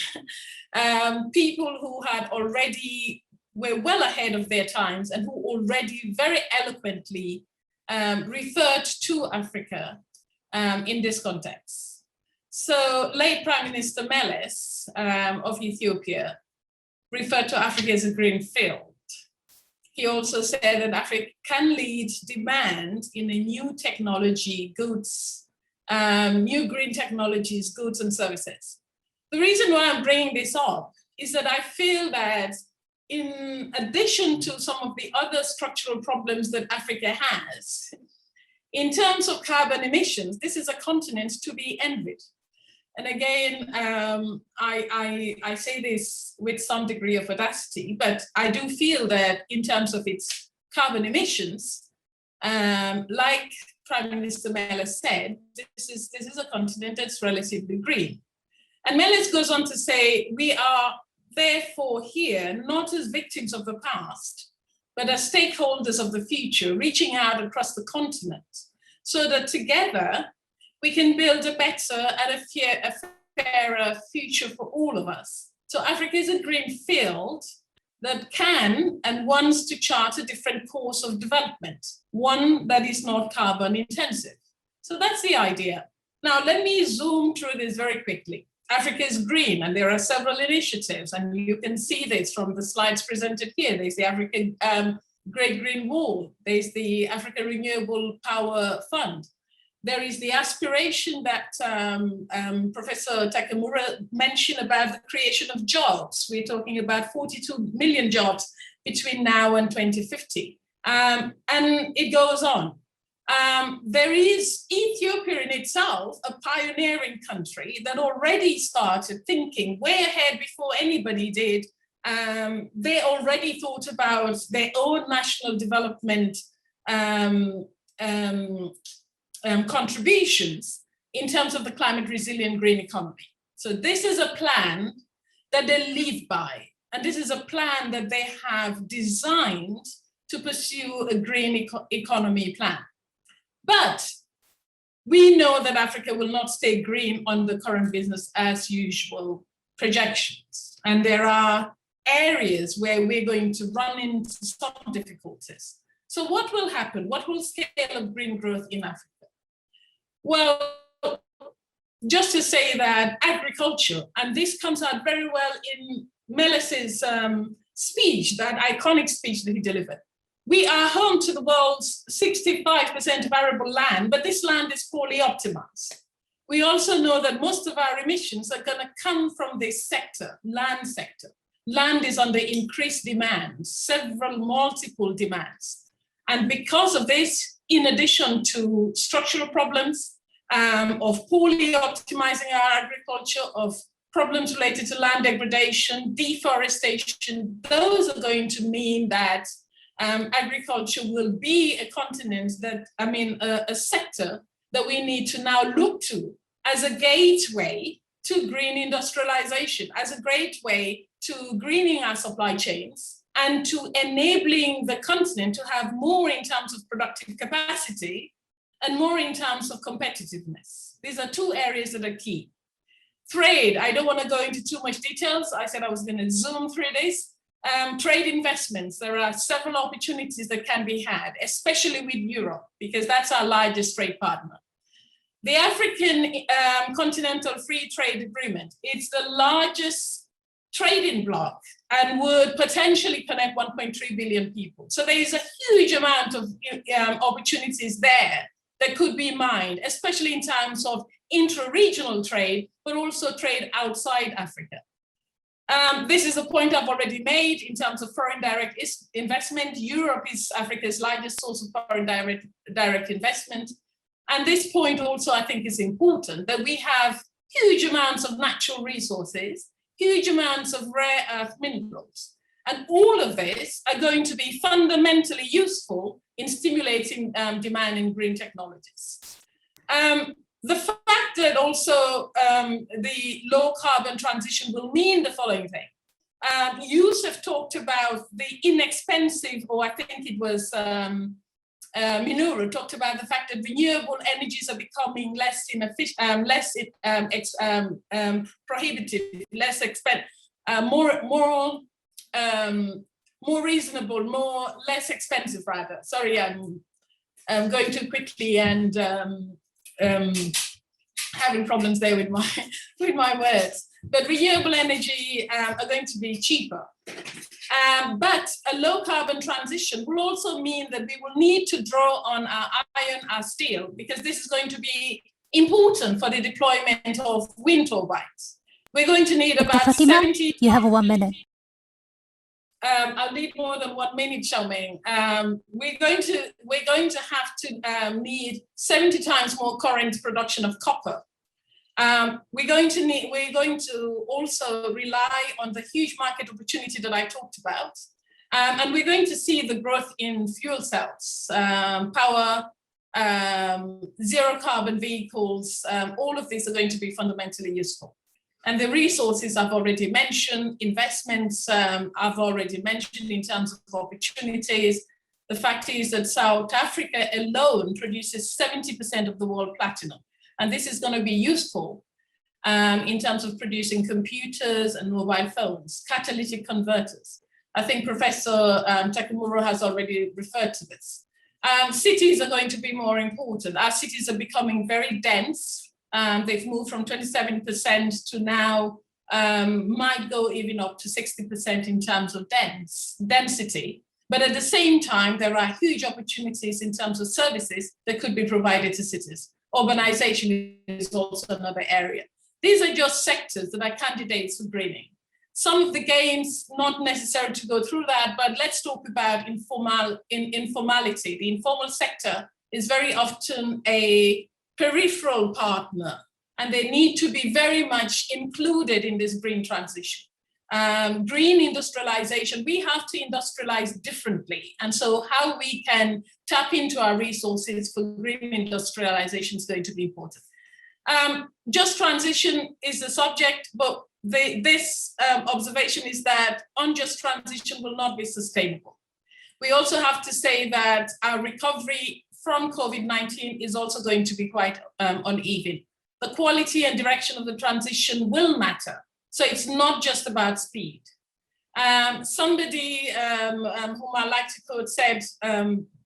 people who had already, were well ahead of their times, and who already very eloquently referred to Africa in this context. So late Prime Minister Meles of Ethiopia referred to Africa as a green field. He also said that Africa can lead demand in a new technology, goods, new green technologies, goods and services. The reason why I'm bringing this up is that I feel that in addition to some of the other structural problems that Africa has, in terms of carbon emissions, this is a continent to be envied. And again, I say this with some degree of audacity, but I do feel that in terms of its carbon emissions, like Prime Minister Meles said, this is a continent that's relatively green. And Meles goes on to say, we are therefore here, not as victims of the past, but as stakeholders of the future, reaching out across the continent, so that together we can build a better and a fairer future for all of us. So Africa is a green field that can and wants to chart a different course of development, one that is not carbon intensive. So that's the idea. Now, let me zoom through this very quickly. Africa is green, and there are several initiatives, and you can see this from the slides presented here. There's the African Great Green Wall. There's the Africa Renewable Power Fund. There is the aspiration that Professor Takamura mentioned about the creation of jobs. We're talking about 42 million jobs between now and 2050. And it goes on. There is Ethiopia in itself, a pioneering country that already started thinking way ahead before anybody did. They already thought about their own national development contributions in terms of the climate resilient green economy. So this is a plan that they live by, and this is a plan that they have designed to pursue a green economy plan. But we know that Africa will not stay green on the current business as usual projections, and there are areas where we're going to run into some difficulties. So what will happen? What will scale up green growth in Africa? Well, just to say that agriculture, and this comes out very well in Meles's speech, that iconic speech that he delivered. We are home to the world's 65% of arable land, but this land is poorly optimized. We also know that most of our emissions are going to come from this sector, land sector. Land is under increased demand, multiple demands. And because of this, in addition to structural problems, of poorly optimizing our agriculture, of problems related to land degradation, deforestation. Those are going to mean that agriculture will be a continent that, a sector that we need to now look to as a gateway to green industrialization, as a great way to greening our supply chains and to enabling the continent to have more in terms of productive capacity and more in terms of competitiveness. These are two areas that are key. Trade, I don't want to go into too much details. I said I was going to zoom through this. Trade investments, there are several opportunities that can be had, especially with Europe, because that's our largest trade partner. The African Continental Free Trade Agreement, it's the largest trading bloc and would potentially connect 1.3 billion people. So there is a huge amount of opportunities there that could be mined, especially in terms of intra-regional trade, but also trade outside Africa. This is a point I've already made in terms of foreign direct investment. Europe is Africa's largest source of foreign direct investment. And this point also, I think, is important, that we have huge amounts of natural resources, huge amounts of rare earth minerals. And all of this are going to be fundamentally useful in stimulating demand in green technologies. The fact that also the low carbon transition will mean the following thing. Yusuf talked about the inexpensive, or I think it was Minoru talked about the fact that renewable energies are becoming less inefficient, less prohibitive, less expensive, more reasonable, less expensive rather. Sorry, I'm going too quickly and having problems there with my words. But renewable energy are going to be cheaper. But a low carbon transition will also mean that we will need to draw on our iron, our steel, because this is going to be important for the deployment of wind turbines. We're going to need about Fatima, 70. you have 1 minute. I'll need more than 1 minute, Xiaoming. We're going to have to need 70 times more current production of copper. We're going to also rely on the huge market opportunity that I talked about. And we're going to see the growth in fuel cells, power, zero carbon vehicles. All of these are going to be fundamentally useful. And the resources I've already mentioned, investments I've already mentioned in terms of opportunities. The fact is that South Africa alone produces 70% of the world platinum. And this is going to be useful in terms of producing computers and mobile phones, catalytic converters. I think Professor Takamura has already referred to this. Cities are going to be more important. Our cities are becoming very dense. They've moved from 27% to now might go even up to 60% in terms of density. But at the same time, there are huge opportunities in terms of services that could be provided to cities. Urbanization is also another area. These are just sectors that are candidates for greening. Some of the gains, not necessary to go through that, but let's talk about informality. The informal sector is very often a peripheral partner, and they need to be very much included in this green transition. Green industrialization, we have to industrialize differently. And so how we can tap into our resources for green industrialization is going to be important. Just transition is the subject, but this observation is that unjust transition will not be sustainable. We also have to say that our recovery from COVID-19 is also going to be quite uneven. The quality and direction of the transition will matter. So it's not just about speed. Somebody whom I like to quote said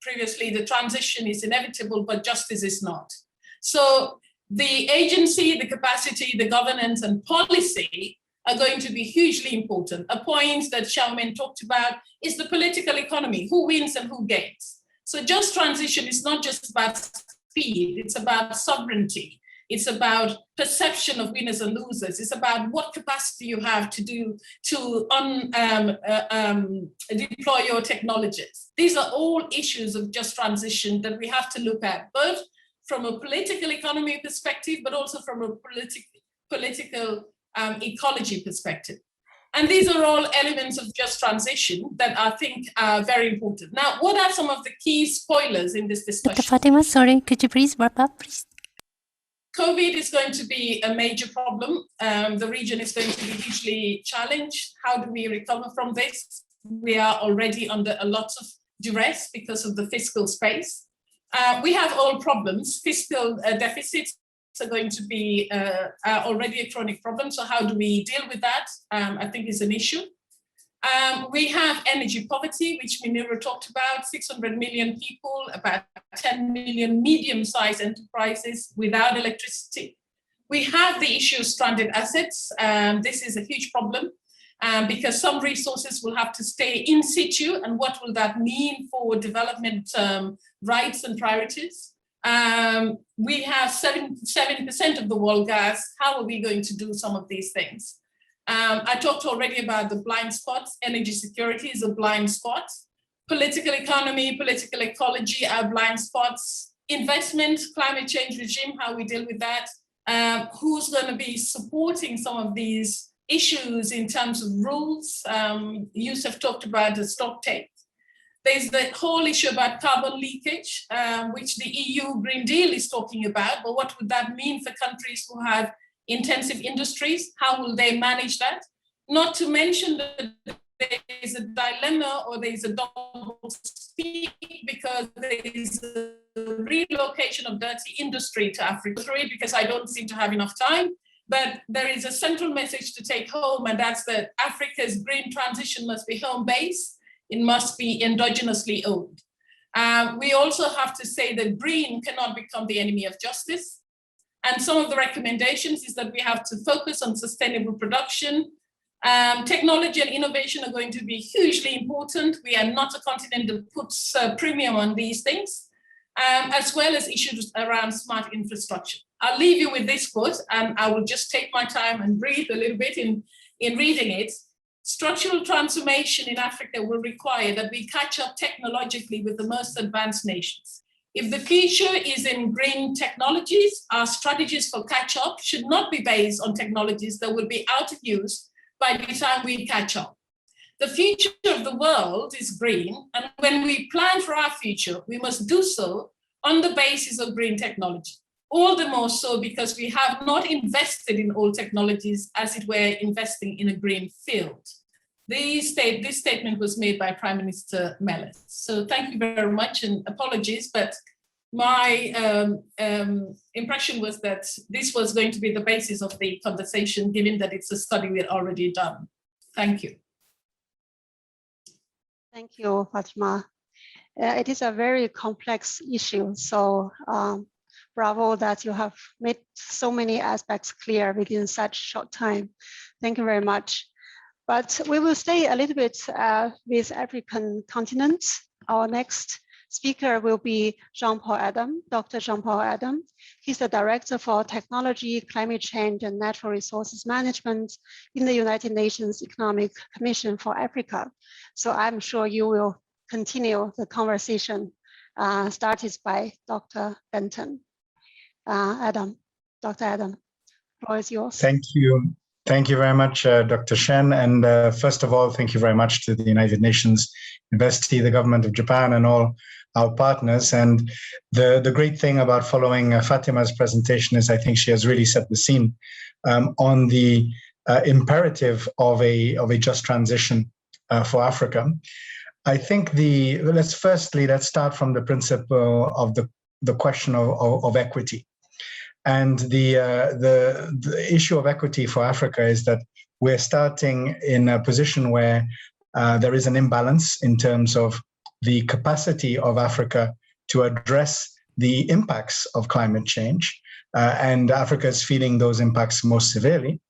previously, the transition is inevitable, but justice is not. So the agency, the capacity, the governance and policy are going to be hugely important. A point that Xiaomin talked about is the political economy, who wins and who gains. So just transition is not just about speed, it's about sovereignty. It's about perception of winners and losers. It's about what capacity you have to deploy your technologies. These are all issues of just transition that we have to look at, both from a political economy perspective, but also from a political ecology perspective. And these are all elements of just transition that I think are very important. Now, what are some of the key spoilers in this discussion? Dr. Fatima, sorry, could you please wrap up, please? COVID is going to be a major problem. The region is going to be hugely challenged. How do we recover from this? We are already under a lot of duress because of the fiscal space. We have all problems. Fiscal deficits are going to be already a chronic problem. So how do we deal with that? I think is an issue. We have energy poverty, which Minira talked about, 600 million people, about 10 million medium-sized enterprises without electricity. We have the issue of stranded assets. This is a huge problem because some resources will have to stay in situ, and what will that mean for development rights and priorities? We have 7% of the world gas. How are we going to do some of these things? I talked already about the blind spots. Energy security is a blind spot. Political economy, political ecology are blind spots. Investment, climate change regime, how we deal with that. Who's going to be supporting some of these issues in terms of rules? Yusuf talked about the stock take. There's the whole issue about carbon leakage, which the EU Green Deal is talking about. But what would that mean for countries who have intensive industries? How will they manage that? Not to mention that there is a dilemma or there is a double speak because there is a relocation of dirty industry to Africa. Because I don't seem to have enough time, but there is a central message to take home, and that's that Africa's green transition must be home-based. It must be endogenously owned. We also have to say that green cannot become the enemy of justice. And some of the recommendations is that we have to focus on sustainable production. Technology and innovation are going to be hugely important. We are not a continent that puts a premium on these things, as well as issues around smart infrastructure. I'll leave you with this quote, and I will just take my time and breathe a little bit in reading it. Structural transformation in Africa will require that we catch up technologically with the most advanced nations. If the future is in green technologies, our strategies for catch-up should not be based on technologies that will be out of use by the time we catch up. The future of the world is green, and when we plan for our future, we must do so on the basis of green technology. All the more so because we have not invested in old technologies as it were investing in a green field. This statement was made by Prime Minister Meles. So thank you very much, and apologies, but my impression was that this was going to be the basis of the conversation, given that it's a study we had already done. Thank you. Thank you, Fatima. It is a very complex issue, so bravo that you have made so many aspects clear within such short time. Thank you very much. But we will stay a little bit with African continent. Our next speaker will be Jean-Paul Adam, Dr. Jean-Paul Adam. He's the Director for Technology, Climate Change, and Natural Resources Management in the United Nations Economic Commission for Africa. So I'm sure you will continue the conversation started by Dr. Benton. Adam, Dr. Adam, the floor is yours. Thank you. Thank you very much, Dr. Shen. And first of all, thank you very much to the United Nations University, the government of Japan, and all our partners. And the great thing about following Fatima's presentation is I think she has really set the scene on the imperative of a just transition for Africa. I think let's start from the principle of the question of equity. And the issue of equity for Africa is that we're starting in a position where there is an imbalance in terms of the capacity of Africa to address the impacts of climate change. And Africa is feeling those impacts most severely.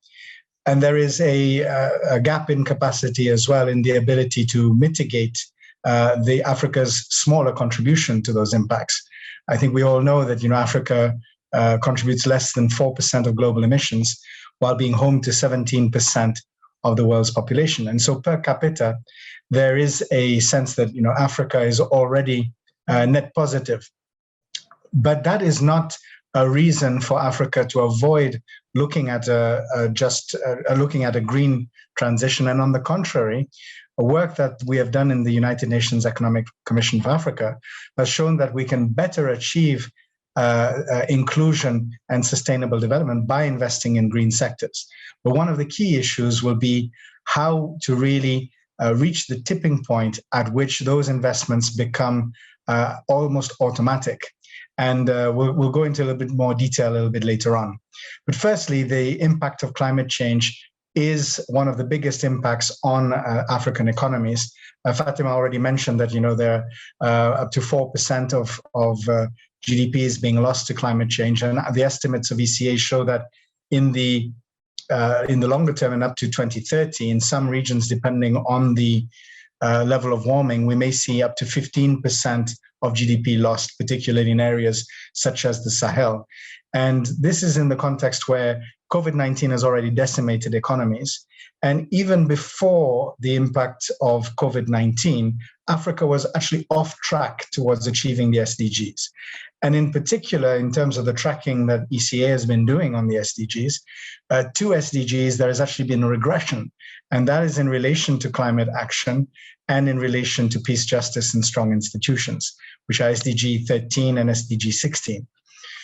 And there is a gap in capacity as well in the ability to mitigate Africa's smaller contribution to those impacts. I think we all know that Africa contributes less than 4% of global emissions, while being home to 17% of the world's population. And so per capita, there is a sense that Africa is already net positive But that is not a reason for Africa to avoid looking at looking at a green transition. And on the contrary, a work that we have done in the United Nations Economic Commission for Africa has shown that we can better achieve inclusion and sustainable development by investing in green sectors. But one of the key issues will be how to really reach the tipping point at which those investments become almost automatic. And we'll go into a little bit more detail a little bit later on. But firstly, the impact of climate change is one of the biggest impacts on African economies. Fatima already mentioned that, you know, there up to 4% of GDP is being lost to climate change, and the estimates of ECA show that in the longer term and up to 2030, in some regions, depending on the level of warming, we may see up to 15% of GDP lost, particularly in areas such as the Sahel. And this is in the context where COVID-19 has already decimated economies. And even before the impact of COVID-19, Africa was actually off track towards achieving the SDGs. And in particular, in terms of the tracking that ECA has been doing on the SDGs, two SDGs, there has actually been a regression. And that is in relation to climate action and in relation to peace, justice, and strong institutions, which are SDG 13 and SDG 16.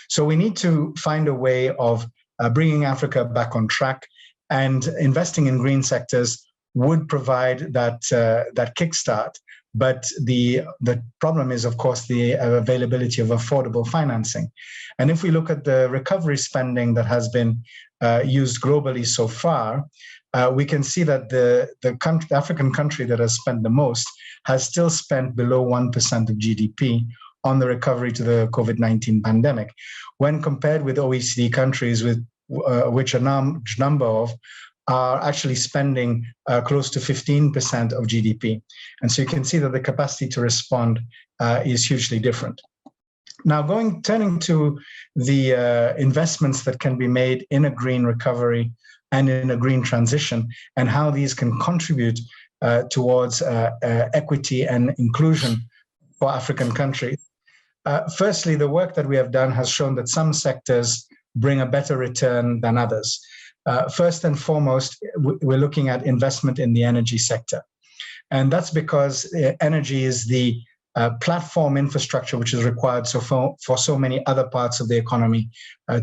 So we need to find a way of bringing Africa back on track, and investing in green sectors would provide that kickstart. But the problem is, of course, the availability of affordable financing. And if we look at the recovery spending that has been used globally so far, we can see that the African country that has spent the most has still spent below 1% of GDP on the recovery to the COVID-19 pandemic, when compared with OECD countries, with which a large number of are actually spending close to 15% of GDP. And so you can see that the capacity to respond is hugely different. Now, turning to the investments that can be made in a green recovery and in a green transition, and how these can contribute towards equity and inclusion for African countries. Firstly, the work that we have done has shown that some sectors bring a better return than others. First and foremost, we're looking at investment in the energy sector. And that's because energy is the platform infrastructure which is required for so many other parts of the economy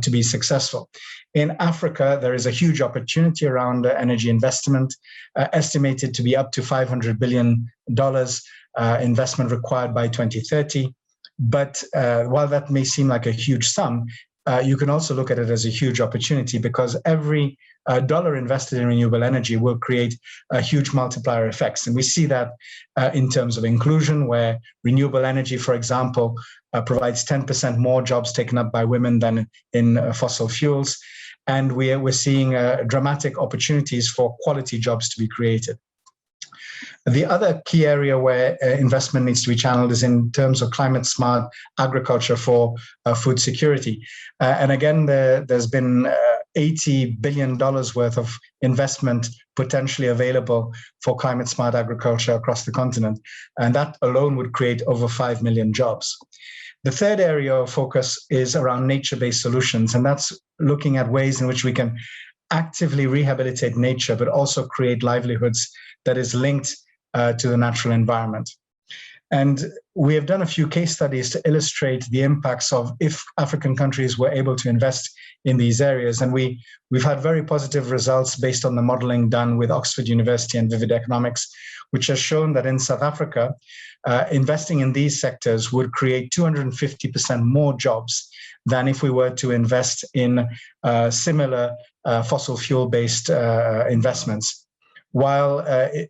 to be successful. In Africa, there is a huge opportunity around energy investment, estimated to be up to $500 billion investment required by 2030. But while that may seem like a huge sum, you can also look at it as a huge opportunity, because every dollar invested in renewable energy will create huge multiplier effects. And we see that in terms of inclusion, where renewable energy, for example, provides 10% more jobs taken up by women than in fossil fuels. And we're seeing dramatic opportunities for quality jobs to be created. The other key area where investment needs to be channeled is in terms of climate smart agriculture for food security. And again, there's been $80 billion worth of investment potentially available for climate smart agriculture across the continent. And that alone would create over 5 million jobs. The third area of focus is around nature-based solutions. And that's looking at ways in which we can actively rehabilitate nature, but also create livelihoods that is linked to the natural environment. And we have done a few case studies to illustrate the impacts of if African countries were able to invest in these areas. And we've had very positive results based on the modeling done with Oxford University and Vivid Economics, which has shown that in South Africa, investing in these sectors would create 250% more jobs than if we were to invest in similar fossil fuel-based investments. While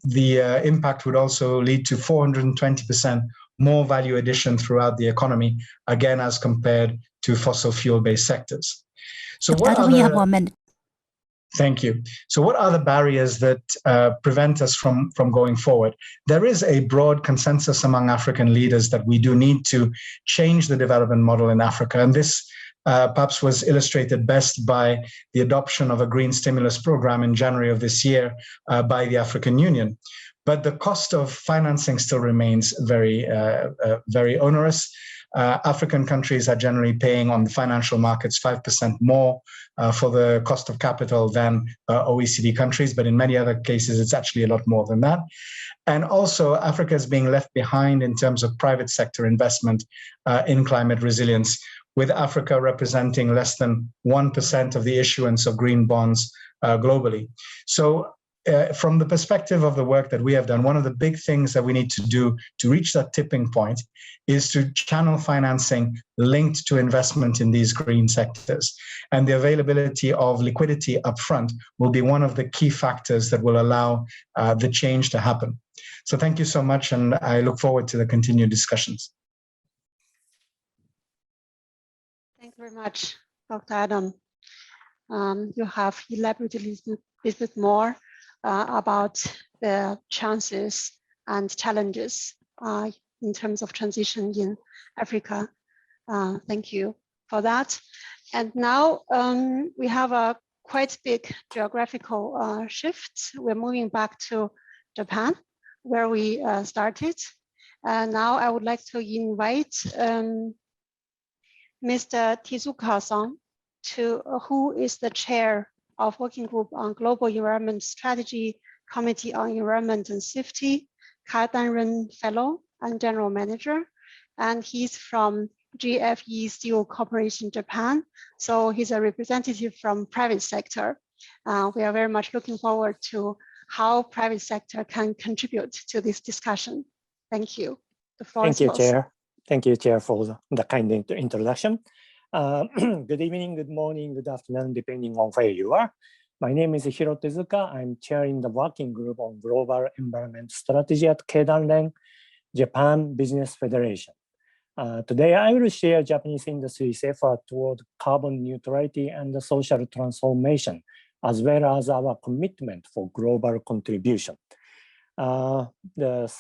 the impact would also lead to 420% more value addition throughout the economy, again, as compared to fossil fuel-based sectors. So we have 1 minute. Thank you. So what are the barriers that prevent us from going forward? There is a broad consensus among African leaders that we do need to change the development model in Africa. And this perhaps was illustrated best by the adoption of a green stimulus program in January of this year by the African Union. But the cost of financing still remains very onerous. African countries are generally paying on the financial markets 5% more for the cost of capital than OECD countries, but in many other cases, it's actually a lot more than that. And also, Africa is being left behind in terms of private sector investment in climate resilience, with Africa representing less than 1% of the issuance of green bonds globally. So from the perspective of the work that we have done, one of the big things that we need to do to reach that tipping point is to channel financing linked to investment in these green sectors. And the availability of liquidity upfront will be one of the key factors that will allow the change to happen. So thank you so much, and I look forward to the continued discussions. Thank you very much, Dr. Adam. You have elaborated a little bit more about the chances and challenges in terms of transition in Africa. Thank you for that. And now we have a quite big geographical shift. We're moving back to Japan, where we started. Now I would like to invite Mr. Tezuka-san, who is the chair of Working Group on Global Environment Strategy, Committee on Environment and Safety, Kaidanren Fellow and General Manager. And he's from GFE Steel Corporation, Japan. So he's a representative from private sector. We are very much looking forward to how private sector can contribute to this discussion. Thank you. The floor is yours. Chair. Thank you, Chair, for the kind introduction. Good evening, good morning, good afternoon, depending on where you are. My name is Hiro Tezuka. I'm chairing the Working Group on Global Environment Strategy at Keidanren, Japan Business Federation. Today, I will share Japanese industry's effort toward carbon neutrality and the social transformation, as well as our commitment for global contribution. The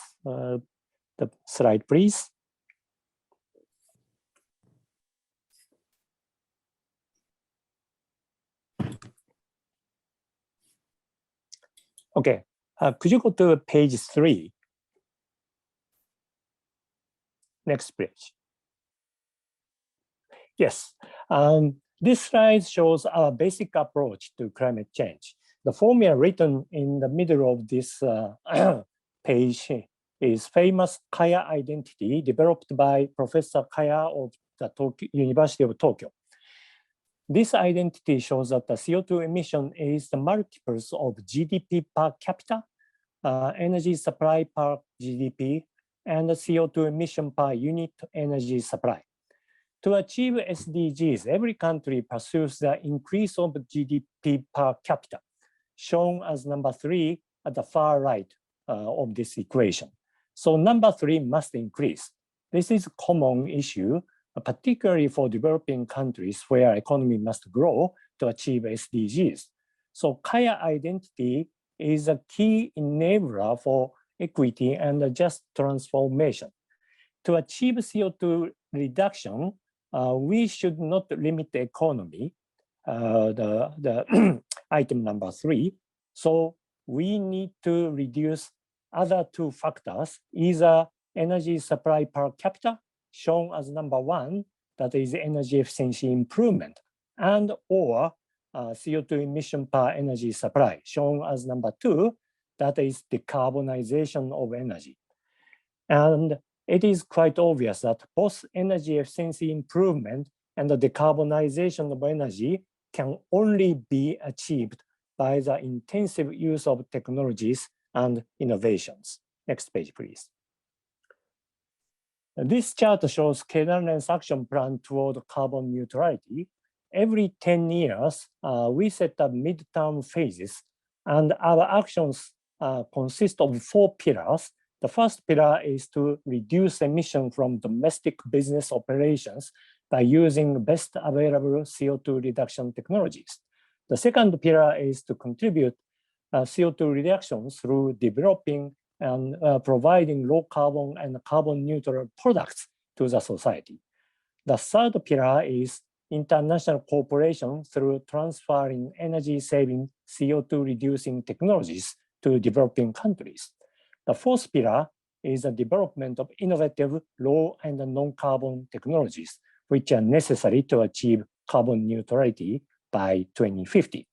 slide, please. Okay, could you go to page 3? Next page. Yes, this slide shows our basic approach to climate change. The formula written in the middle of this page is famous Kaya identity developed by Professor Kaya of the University of Tokyo. This identity shows that the CO2 emission is the multiples of GDP per capita, energy supply per GDP, and the CO2 emission per unit energy supply. To achieve SDGs, every country pursues the increase of GDP per capita, shown as number 3 at the far right of this equation. So number 3 must increase. This is a common issue, particularly for developing countries where economy must grow to achieve SDGs. So Kaya identity is a key enabler for equity and just transformation. To achieve CO2 reduction, we should not limit the economy, the item number 3. So we need to reduce other 2 factors, either energy supply per capita, shown as number 1, that is energy efficiency improvement, and or CO2 emission per energy supply, shown as number 2, that is decarbonization of energy. And it is quite obvious that both energy efficiency improvement and the decarbonization of energy can only be achieved by the intensive use of technologies and innovations. Next page, please. This chart shows Keidanren's action plan toward carbon neutrality. Every 10 years, we set up midterm phases, and our actions consist of 4 pillars. The first pillar is to reduce emission from domestic business operations by using best available CO2 reduction technologies. The second pillar is to contribute CO2 reductions through developing and providing low carbon and carbon neutral products to the society. The third pillar is international cooperation through transferring energy saving CO2 reducing technologies to developing countries. The fourth pillar is the development of innovative low and non-carbon technologies, which are necessary to achieve carbon neutrality by 2050.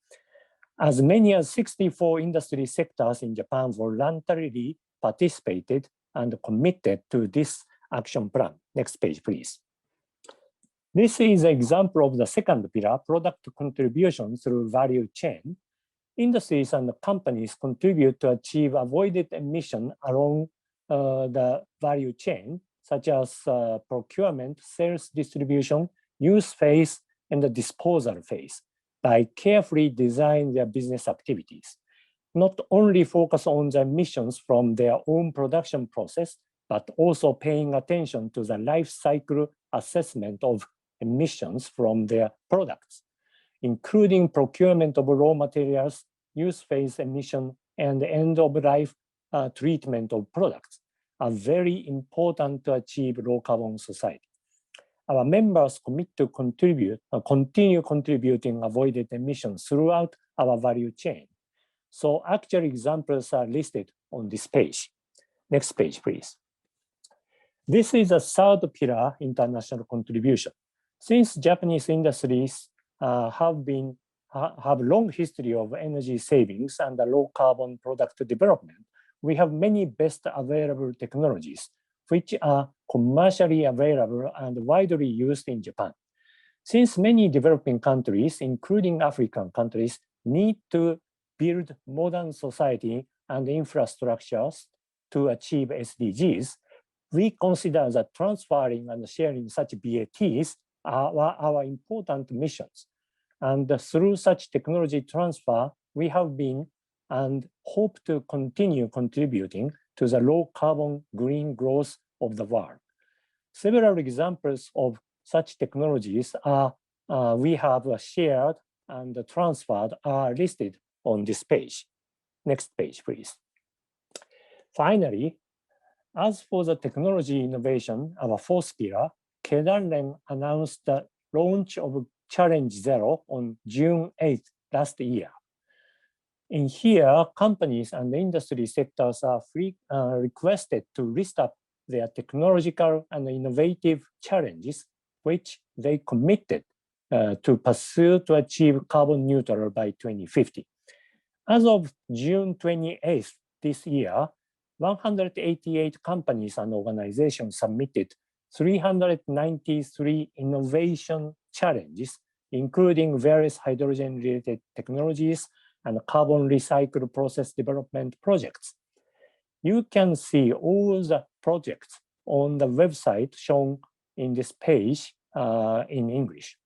As many as 64 industry sectors in Japan voluntarily participated and committed to this action plan. Next page, please. This is an example of the second pillar, product contribution through value chain. Industries and companies contribute to achieve avoided emission along the value chain, such as procurement, sales, distribution, use phase, and the disposal phase, by carefully designing their business activities. Not only focus on the emissions from their own production process, but also paying attention to the life cycle assessment of emissions from their products, including procurement of raw materials, use phase emission, and end of life treatment of products, are very important to achieve low carbon society. Our members commit to continue contributing avoided emissions throughout our value chain. So actual examples are listed on this page. Next page, please. This is a third pillar, international contribution. Since Japanese industries have long history of energy savings and low carbon product development, we have many best available technologies, which are commercially available and widely used in Japan. Since many developing countries, including African countries, need to build modern society and infrastructures to achieve SDGs, we consider that transferring and sharing such BATs are our important missions. And through such technology transfer, we have been and hope to continue contributing to the low carbon green growth of the world. Several examples of such technologies we have shared and transferred are listed on this page. Next page, please. Finally, as for the technology innovation, our fourth pillar, Kedanren announced the launch of Challenge Zero on June 8th last year. In here, companies and industry sectors are requested to list up their technological and innovative challenges, which they committed to pursue to achieve carbon neutral by 2050. As of June 28th this year, 188 companies and organizations submitted 393 innovation challenges, including various hydrogen-related technologies and carbon recycle process development projects. You can see all the projects on the website shown in this page in English.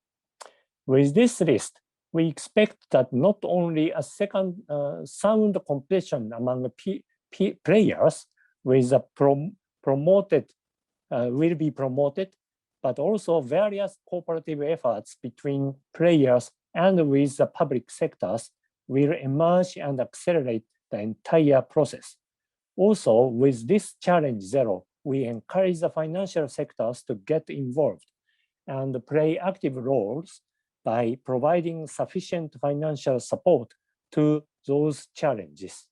With this list, we expect that not only a second sound competition among players with a will be promoted, but also various cooperative efforts between players and with the public sectors will emerge and accelerate the entire process. Also, with this Challenge Zero, we encourage the financial sectors to get involved and play active roles by providing sufficient financial support to those challenges.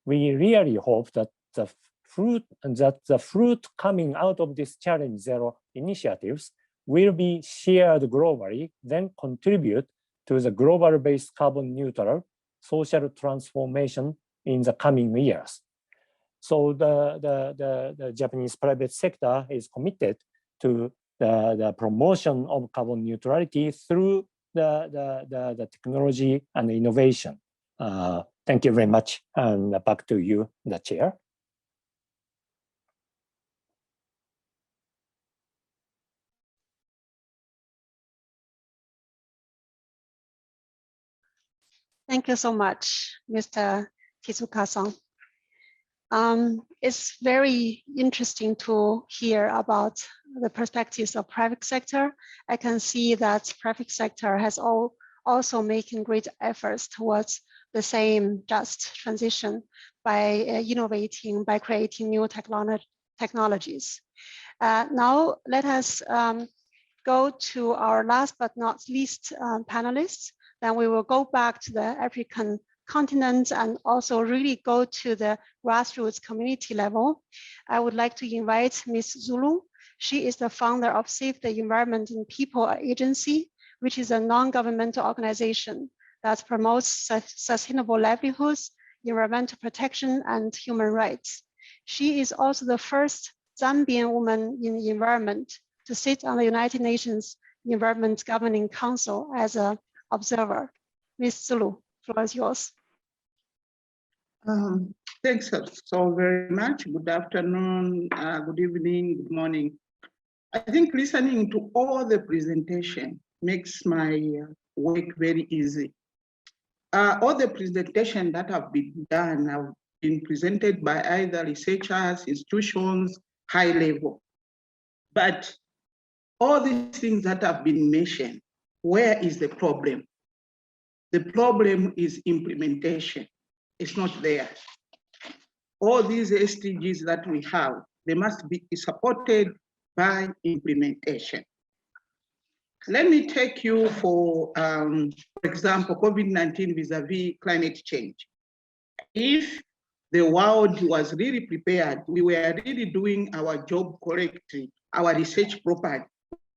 We really hope that the fruit coming out of this Challenge Zero initiatives will be shared globally, then contribute to the global-based carbon neutral social transformation in the coming years. So the Japanese private sector is committed to the promotion of carbon neutrality through the technology and innovation. Thank you very much, and back to you, the chair. Thank you so much, Mr. Tezuka-san. It's very interesting to hear about the perspectives of private sector. I can see that private sector has also making great efforts towards the same just transition by innovating, by creating new technologies. Now let us go to our last but not least panelists. Then we will go back to the African continent and also really go to the grassroots community level, I would like to invite Ms. Zulu. She is the founder of Save the Environment and People Agency, which is a non-governmental organization that promotes sustainable livelihoods, environmental protection, and human rights. She is also the first Zambian woman in the environment to sit on the United Nations Environment Governing Council as an observer. Ms. Zulu, floor is yours. Thanks so very much. Good afternoon, good evening, good morning. I think listening to all the presentation makes my work very easy. All the presentation that have been done have been presented by either researchers, institutions, high level. But all these things that have been mentioned, where is the problem? The problem is implementation. It's not there. All these SDGs that we have, they must be supported by implementation. Let me take you for example, COVID-19 vis-a-vis climate change. If the world was really prepared, we were really doing our job correctly, our research properly,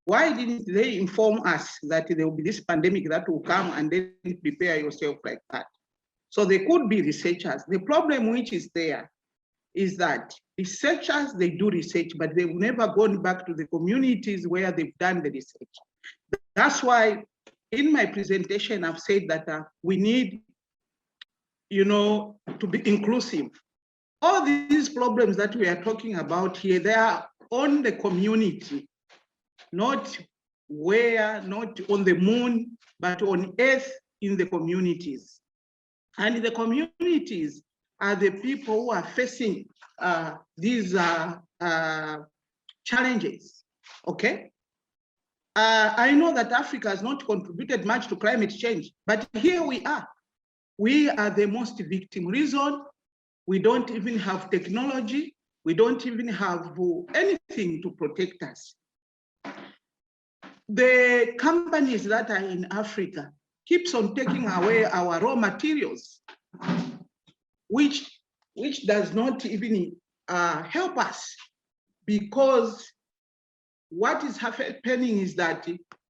why didn't they inform us that there will be this pandemic that will come and then prepare yourself like that? So they could be researchers. The problem which is there is that researchers, they do research, but they've never gone back to the communities where they've done the research. That's why in my presentation, I've said that we need, to be inclusive. All these problems that we are talking about here, they are on the community, not on the moon, but on Earth in the communities. And the communities are the people who are facing these challenges, okay? I know that Africa has not contributed much to climate change, but here we are. We are the most victim. Reason, we don't even have technology. We don't even have anything to protect us. The companies that are in Africa keeps on taking away our raw materials, which does not even help us, because what is happening is that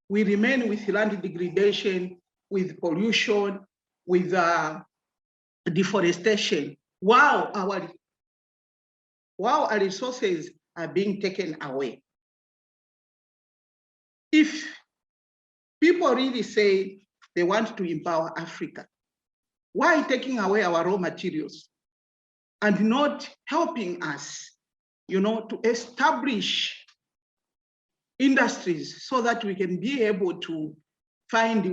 we remain with land degradation, with pollution, with deforestation, while our resources are being taken away. If people really say they want to empower Africa, why taking away our raw materials and not helping us, to establish industries so that we can be able to find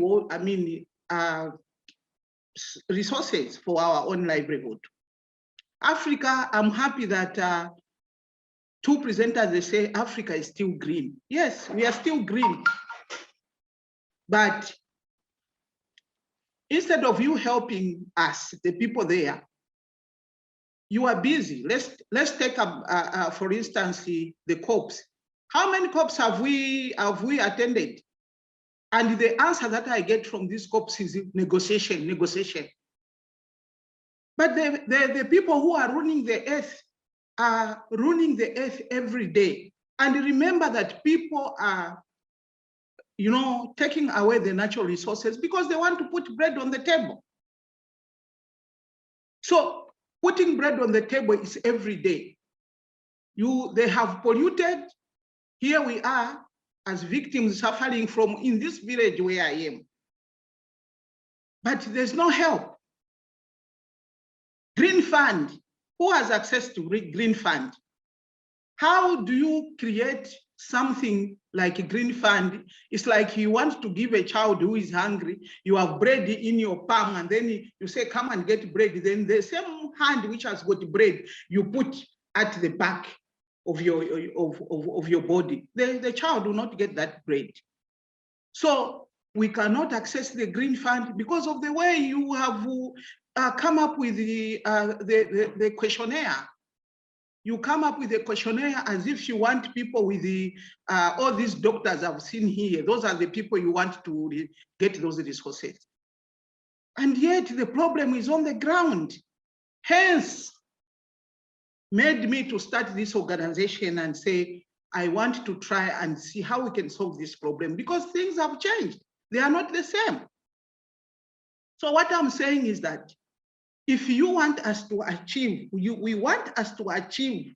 resources for our own livelihood? Africa, I'm happy that two presenters, they say Africa is still green. Yes, we are still green. But instead of you helping us, the people there, you are busy. Let's take for instance, the COPs. How many COPs have we attended? And the answer that I get from these COPs is negotiation. But the people who are ruling the earth are ruling the earth every day. And remember that people are, taking away the natural resources because they want to put bread on the table. So putting bread on the table is every day. They have polluted. Here we are as victims suffering from in this village where I am. But there's no help. Green Fund, who has access to Green Fund? How do you create something like a Green Fund? It's like you want to give a child who is hungry, you have bread in your palm, and then you say, come and get bread. Then the same hand which has got bread, you put at the back of your body. The child will not get that bread. So we cannot access the Green Fund because of the way you have come up with the questionnaire. You come up with a questionnaire as if you want people with all these doctors I've seen here. Those are the people you want to get those resources. And yet the problem is on the ground. Hence, made me to start this organization and say, I want to try and see how we can solve this problem, because things have changed. They are not the same. So what I'm saying is that if you want us to achieve, we want us to achieve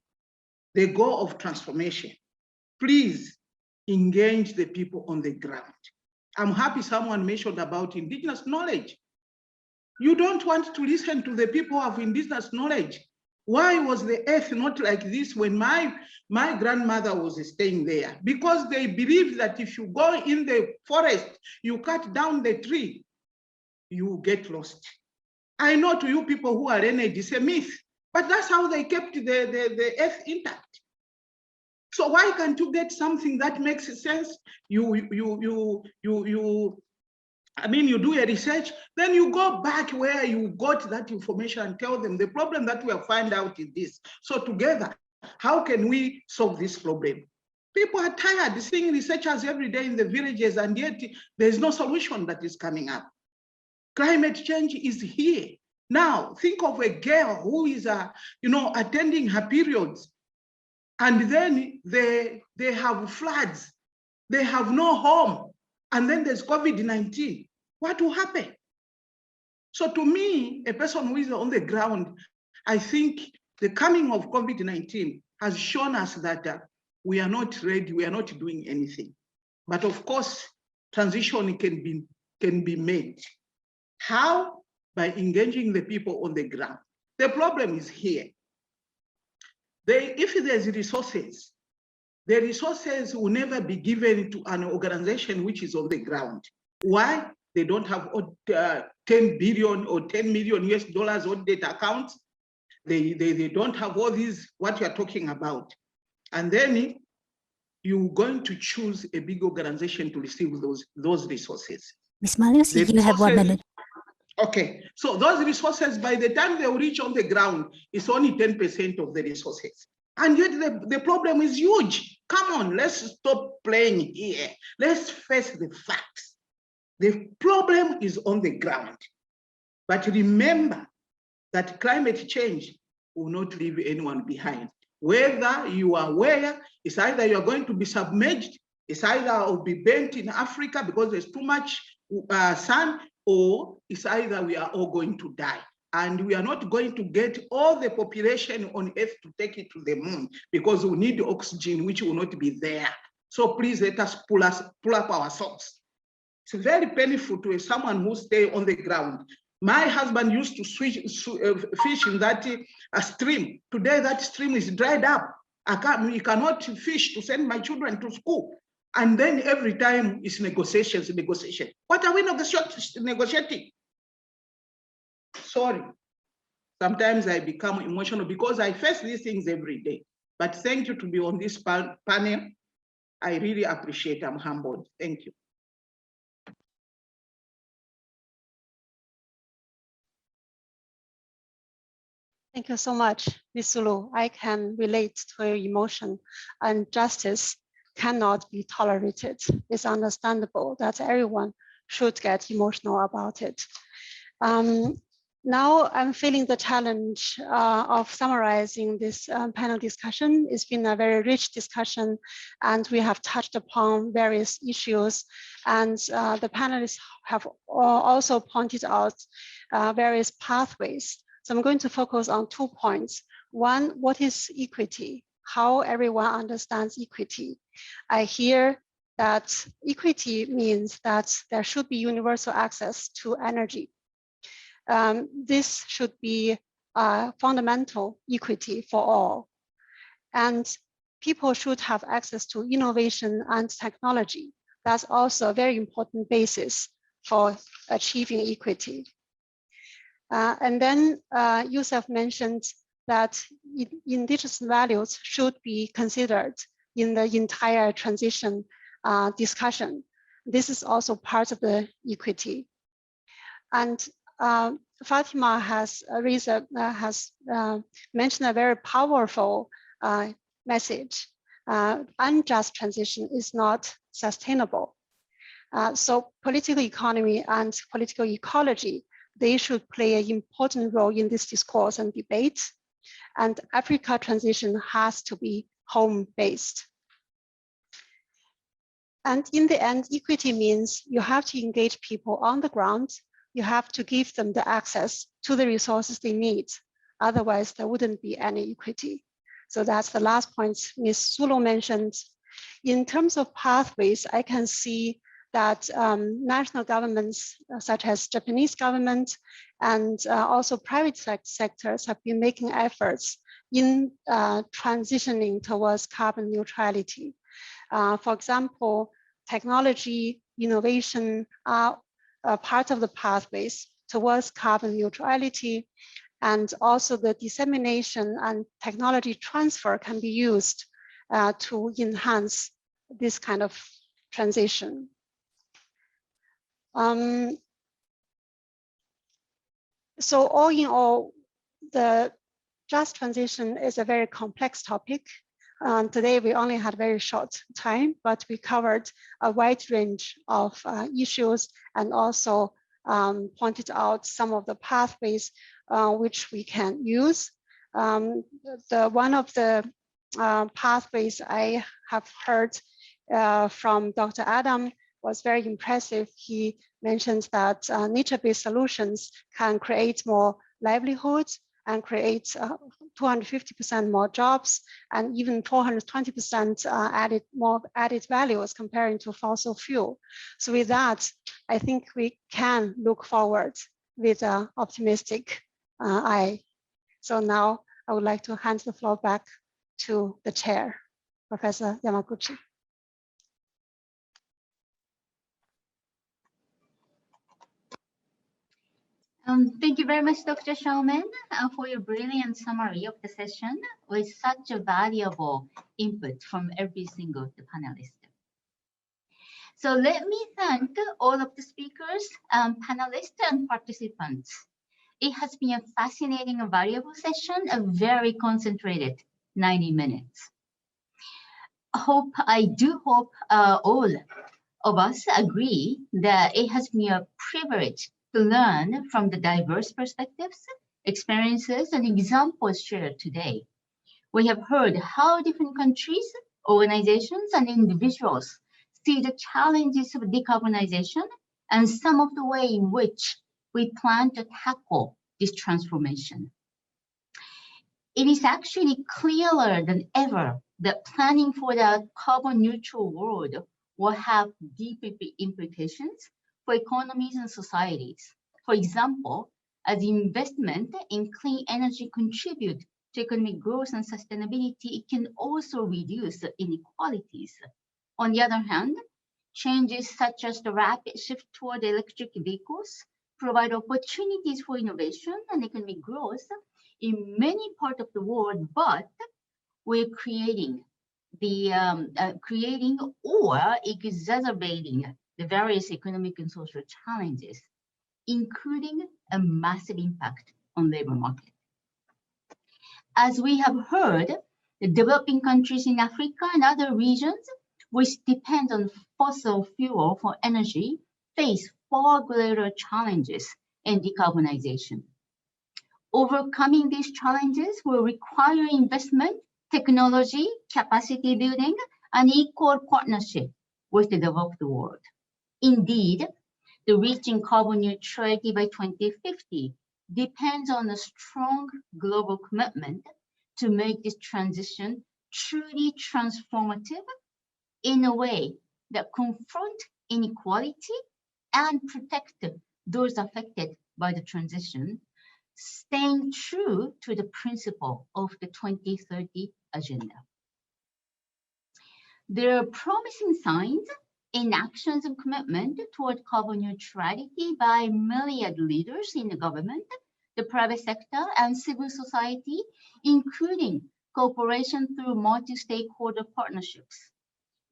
the goal of transformation, please engage the people on the ground. I'm happy someone mentioned about indigenous knowledge. You don't want to listen to the people of indigenous knowledge. Why was the earth not like this when my grandmother was staying there? Because they believed that if you go in the forest, you cut down the tree, you get lost. I know to you people who are energy, it's a myth, but that's how they kept the earth intact. So why can't you get something that makes sense? You do a research, then you go back where you got that information and tell them the problem that we have found out is this. So together, how can we solve this problem? People are tired seeing researchers every day in the villages, and yet there's no solution that is coming up. Climate change is here. Now, think of a girl who is attending her periods, and then they have floods, they have no home, and then there's COVID-19. What will happen? So to me, a person who is on the ground, I think the coming of COVID-19 has shown us that we are not ready, we are not doing anything. But of course, transition can be made. How? By engaging the people on the ground. The problem is here. If there's resources, the resources will never be given to an organization which is on the ground. Why? They don't have 10 billion or 10 million US dollars on data accounts. They don't have all these, what you're talking about. And then you're going to choose a big organization to receive those resources. Ms. Malius, you have 1 minute. Okay, so those resources, by the time they reach on the ground, it's only 10% of the resources. And yet the problem is huge. Come on, let's stop playing here. Let's face the facts. The problem is on the ground. But remember that climate change will not leave anyone behind. Whether you are aware, it's either you're going to be submerged, it's either will be burnt in Africa because there's too much sun, or it's either we are all going to die. And we are not going to get all the population on Earth to take it to the moon, because we need oxygen, which will not be there. So please let us pull up ourselves. It's very painful to someone who stay on the ground. My husband used to fish in that stream. Today that stream is dried up. We cannot fish to send my children to school. And then every time it's negotiations. What are we negotiating? Sorry. Sometimes I become emotional because I face these things every day. But thank you to be on this panel. I really appreciate it. I'm humbled. Thank you. Thank you so much, Ms. Zulu. I can relate to your emotion, and justice cannot be tolerated. It's understandable that everyone should get emotional about it. Now I'm feeling the challenge of summarizing this panel discussion. It's been a very rich discussion, and we have touched upon various issues, and the panelists have also pointed out various pathways. So I'm going to focus on 2 points. One, what is equity? How everyone understands equity. I hear that equity means that there should be universal access to energy. This should be fundamental equity for all. And people should have access to innovation and technology. That's also a very important basis for achieving equity. And then Yusuf mentioned that indigenous values should be considered in the entire transition discussion. This is also part of the equity. And Fatima has mentioned a very powerful message. Unjust transition is not sustainable. So political economy and political ecology they should play an important role in this discourse and debate. And Africa transition has to be home-based. And in the end, equity means you have to engage people on the ground. You have to give them the access to the resources they need. Otherwise, there wouldn't be any equity. So that's the last point Ms. Sulo mentioned. In terms of pathways, I can see that national governments, such as Japanese government and also private sectors have been making efforts in transitioning towards carbon neutrality. For example, technology, innovation are part of the pathways towards carbon neutrality, and also the dissemination and technology transfer can be used to enhance this kind of transition. So all in all, the just transition is a very complex topic. Today, we only had very short time, but we covered a wide range of issues and also pointed out some of the pathways which we can use. One of the pathways I have heard from Dr. Adam was very impressive. He mentions that nature-based solutions can create more livelihoods and create 250% more jobs and even 420% more added value as comparing to fossil fuel. So with that, I think we can look forward with an optimistic eye. So now I would like to hand the floor back to the chair, Professor Yamaguchi. Thank you very much, Dr. Xiaomen, for your brilliant summary of the session with such a valuable input from every single panelist. So let me thank all of the speakers, panelists, and participants. It has been a fascinating and valuable session, a very concentrated 90 minutes. I do hope all of us agree that it has been a privilege to learn from the diverse perspectives, experiences, and examples shared today. We have heard how different countries, organizations, and individuals see the challenges of decarbonization and some of the way in which we plan to tackle this transformation. It is actually clearer than ever that planning for the carbon neutral world will have deep implications for economies and societies. For example, as investment in clean energy contribute to economic growth and sustainability, it can also reduce inequalities. On the other hand, changes such as the rapid shift toward electric vehicles provide opportunities for innovation and economic growth in many parts of the world, but we're creating or exacerbating the various economic and social challenges, including a massive impact on labor market. As we have heard, the developing countries in Africa and other regions which depend on fossil fuel for energy face far greater challenges in decarbonization. Overcoming these challenges will require investment, technology, capacity building, and equal partnership with the developed world. Indeed, the reaching carbon neutrality by 2050 depends on a strong global commitment to make this transition truly transformative in a way that confront inequality and protect those affected by the transition, staying true to the principle of the 2030 agenda. There are promising signs in actions and commitment toward carbon neutrality by myriad leaders in the government, the private sector, and civil society, including cooperation through multi-stakeholder partnerships.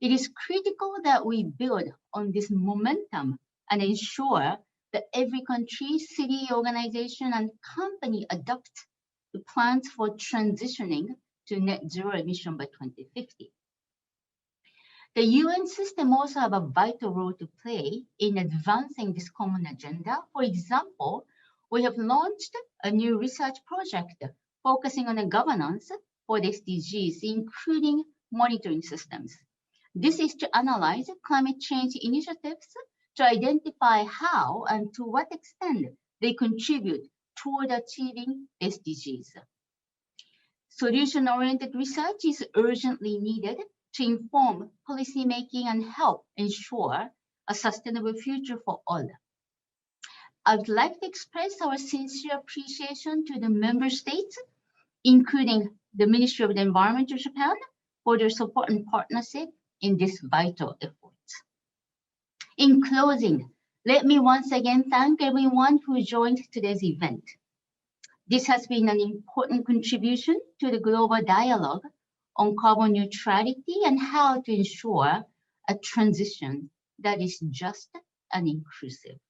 It is critical that we build on this momentum and ensure that every country, city, organization, and company adopt the plans for transitioning to net zero emission by 2050. The UN system also have a vital role to play in advancing this common agenda. For example, we have launched a new research project focusing on the governance for the SDGs, including monitoring systems. This is to analyze climate change initiatives to identify how and to what extent they contribute toward achieving SDGs. Solution-oriented research is urgently needed to inform policymaking and help ensure a sustainable future for all. I would like to express our sincere appreciation to the member states, including the Ministry of the Environment of Japan, for their support and partnership in this vital effort. In closing, let me once again thank everyone who joined today's event. This has been an important contribution to the global dialogue on carbon neutrality and how to ensure a transition that is just and inclusive.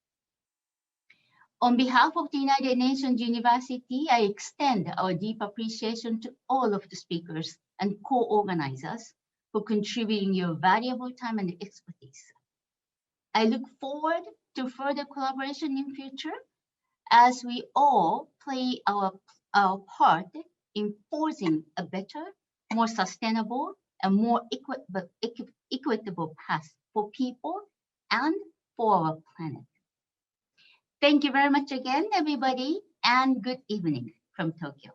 On behalf of the United Nations University, I extend our deep appreciation to all of the speakers and co-organizers for contributing your valuable time and expertise. I look forward to further collaboration in future as we all play our part in forging a better, more sustainable, and more equitable path for people and for our planet. Thank you very much again, everybody, and good evening from Tokyo.